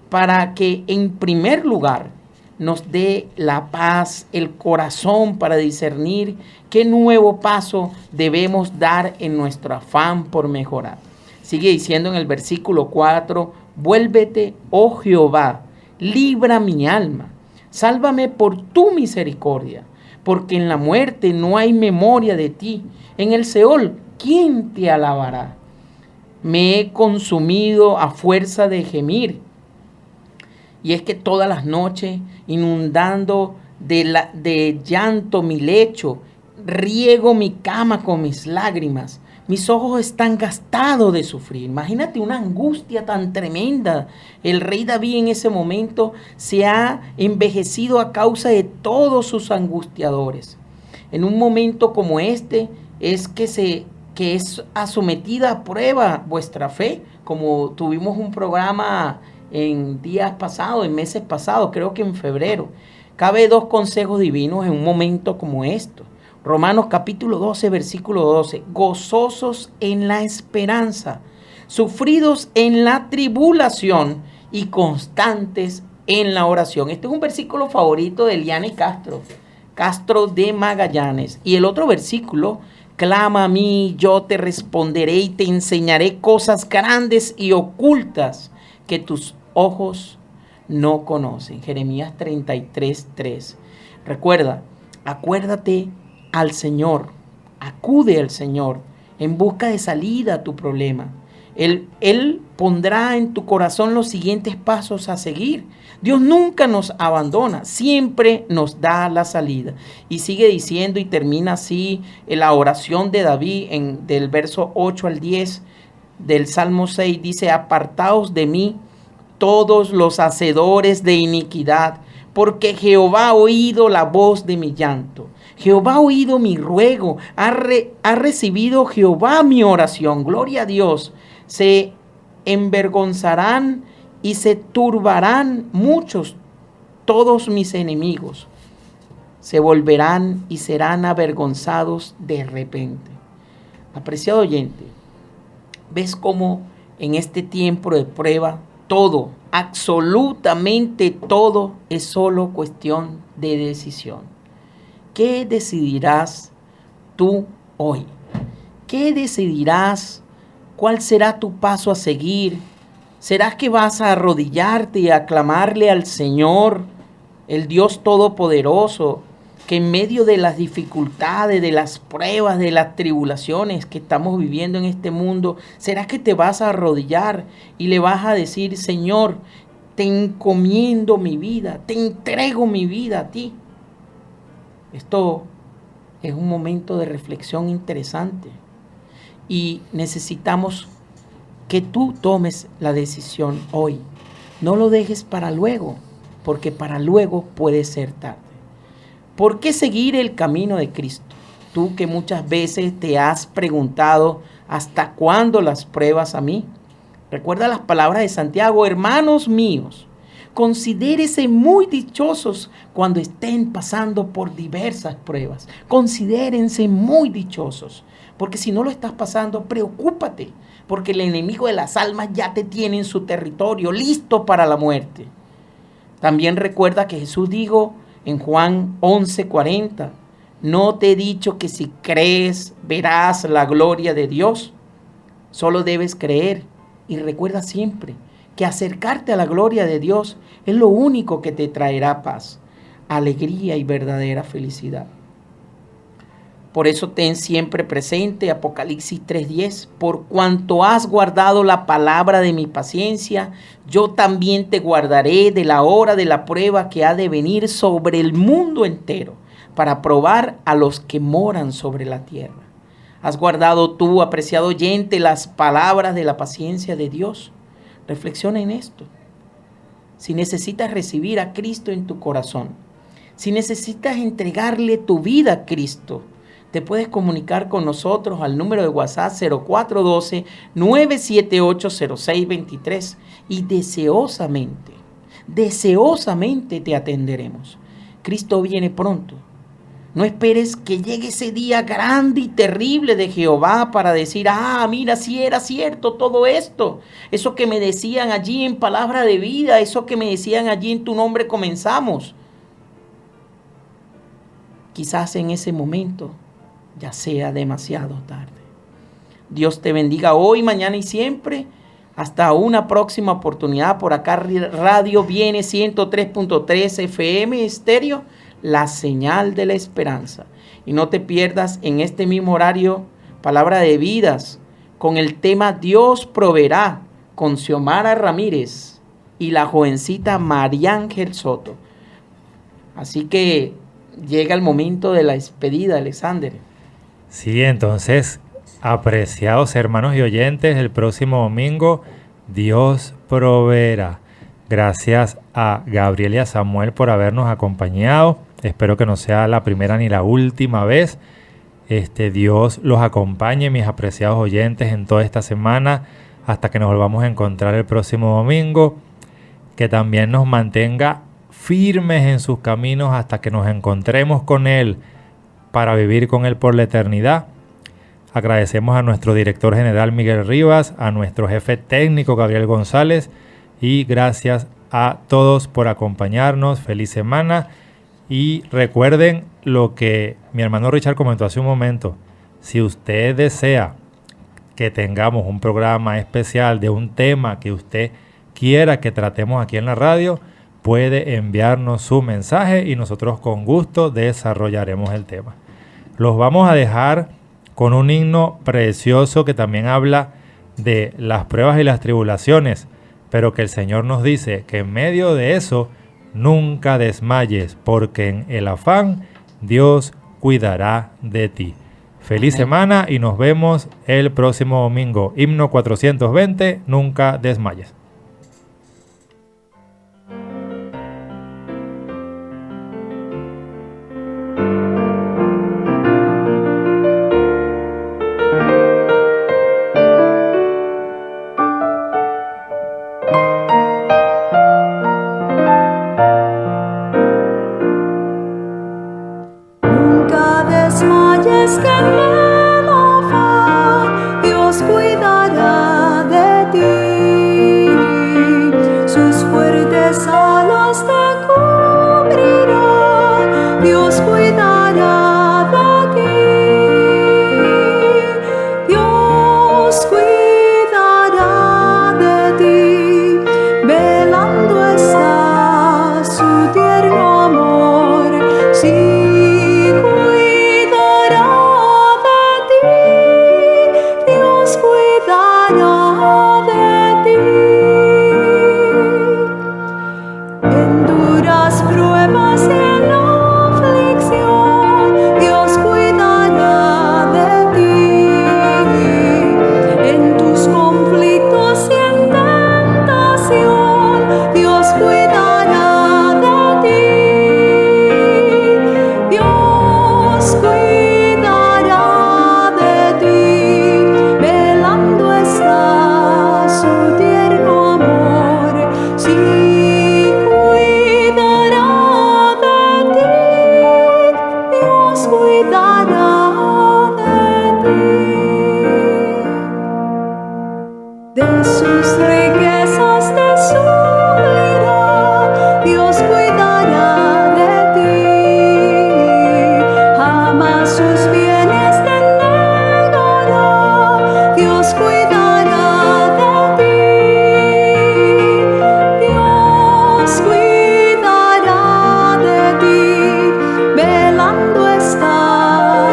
para que en primer lugar nos dé la paz, el corazón para discernir qué nuevo paso debemos dar en nuestro afán por mejorar. Sigue diciendo en el versículo 4, vuélvete, oh Jehová, libra mi alma, sálvame por tu misericordia, porque en la muerte no hay memoria de ti. En el Seol, ¿quién te alabará? Me he consumido a fuerza de gemir. Y es que todas las noches, inundando de llanto mi lecho, riego mi cama con mis lágrimas. Mis ojos están gastados de sufrir. Imagínate una angustia tan tremenda. El rey David en ese momento se ha envejecido a causa de todos sus angustiadores. En un momento como este es que es sometida a prueba vuestra fe, como tuvimos un programa en días pasados, en meses pasados, creo que en febrero. Cabe dos consejos divinos en un momento como esto. Romanos capítulo 12, versículo 12. Gozosos en la esperanza, sufridos en la tribulación y constantes en la oración. Este es un versículo favorito de Eliane Castro de Magallanes. Y el otro versículo: clama a mí, yo te responderé y te enseñaré cosas grandes y ocultas que tus ojos no conocen. Jeremías 33:3. Recuerda, acuérdate al Señor, acude al Señor en busca de salida a tu problema. Él pondrá en tu corazón los siguientes pasos a seguir. Dios nunca nos abandona, siempre nos da la salida. Y sigue diciendo y termina así la oración de David del verso 8 al 10 del Salmo 6. Dice: apartaos de mí todos los hacedores de iniquidad, porque Jehová ha oído la voz de mi llanto. Jehová ha oído mi ruego, ha recibido Jehová mi oración. Gloria a Dios. Se envergonzarán y se turbarán muchos, todos mis enemigos. Se volverán y serán avergonzados de repente. Apreciado oyente, ¿ves cómo en este tiempo de prueba todo, absolutamente todo, es solo cuestión de decisión? ¿Qué decidirás tú hoy? ¿Qué decidirás? ¿Cuál será tu paso a seguir? ¿Será que vas a arrodillarte y a clamarle al Señor, el Dios Todopoderoso, que en medio de las dificultades, de las pruebas, de las tribulaciones que estamos viviendo en este mundo, ¿será que te vas a arrodillar y le vas a decir, Señor, te encomiendo mi vida, te entrego mi vida a ti? Esto es un momento de reflexión interesante y necesitamos que tú tomes la decisión hoy. No lo dejes para luego, porque para luego puede ser tarde. ¿Por qué seguir el camino de Cristo? Tú que muchas veces te has preguntado, ¿hasta cuándo las pruebas a mí? Recuerda las palabras de Santiago, hermanos míos, considérense muy dichosos cuando estén pasando por diversas pruebas. Considérense muy dichosos, porque si no lo estás pasando, preocúpate, porque el enemigo de las almas ya te tiene en su territorio, listo para la muerte. También recuerda que Jesús dijo en Juan 11:40, ¿no te he dicho que si crees verás la gloria de Dios? Solo debes creer y recuerda siempre que acercarte a la gloria de Dios es lo único que te traerá paz, alegría y verdadera felicidad. Por eso ten siempre presente Apocalipsis 3:10, por cuanto has guardado la palabra de mi paciencia, yo también te guardaré de la hora de la prueba que ha de venir sobre el mundo entero, para probar a los que moran sobre la tierra. ¿Has guardado tú, apreciado oyente, las palabras de la paciencia de Dios? Reflexiona en esto. Si necesitas recibir a Cristo en tu corazón, si necesitas entregarle tu vida a Cristo, te puedes comunicar con nosotros al número de WhatsApp 0412-978-0623 y deseosamente te atenderemos. Cristo viene pronto. No esperes que llegue ese día grande y terrible de Jehová para decir, mira, si era cierto todo esto. Eso que me decían allí en Palabra de Vida, eso que me decían allí en tu nombre comenzamos. Quizás en ese momento ya sea demasiado tarde. Dios te bendiga hoy, mañana y siempre. Hasta una próxima oportunidad. Por acá Radio Viene 103.3 FM Estéreo, la señal de la esperanza. Y no te pierdas en este mismo horario Palabra de Vidas con el tema Dios proveerá con Xiomara Ramírez y la jovencita María Ángel Soto. Así que llega el momento de la despedida, Alexander. Sí, entonces, apreciados hermanos y oyentes, el próximo domingo Dios proveerá. Gracias a Gabriel y a Samuel por habernos acompañado. Espero que no sea la primera ni la última vez. Dios los acompañe, mis apreciados oyentes, en toda esta semana hasta que nos volvamos a encontrar el próximo domingo. Que también nos mantenga firmes en sus caminos hasta que nos encontremos con Él para vivir con Él por la eternidad. Agradecemos a nuestro director general Miguel Rivas, a nuestro jefe técnico Gabriel González y gracias a todos por acompañarnos. Feliz semana y recuerden lo que mi hermano Richard comentó hace un momento. Si usted desea que tengamos un programa especial de un tema que usted quiera que tratemos aquí en la radio, puede enviarnos su mensaje y nosotros con gusto desarrollaremos el tema. Los vamos a dejar con un himno precioso que también habla de las pruebas y las tribulaciones, pero que el Señor nos dice que en medio de eso nunca desmayes, porque en el afán Dios cuidará de ti. Feliz semana y nos vemos el próximo domingo. Himno 420, nunca desmayes. Nunca desmayes que en el afán Dios cuidará de ti. Sus fuertes alas te cubrirán, Dios cuidará de ti. Dios cuidará de ti, velando está su tierno amor. Sí.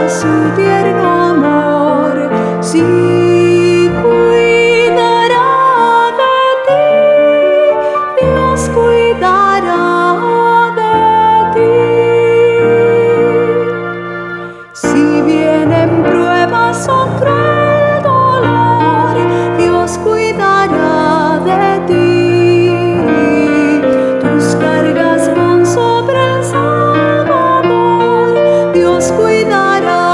su tierno amor, sí cuidará de ti, Dios cuidará de ti. Si vienen pruebas o cruel dolor, Dios cuidará de ti. Tus cargas van sobre el Salvador, Dios cuidará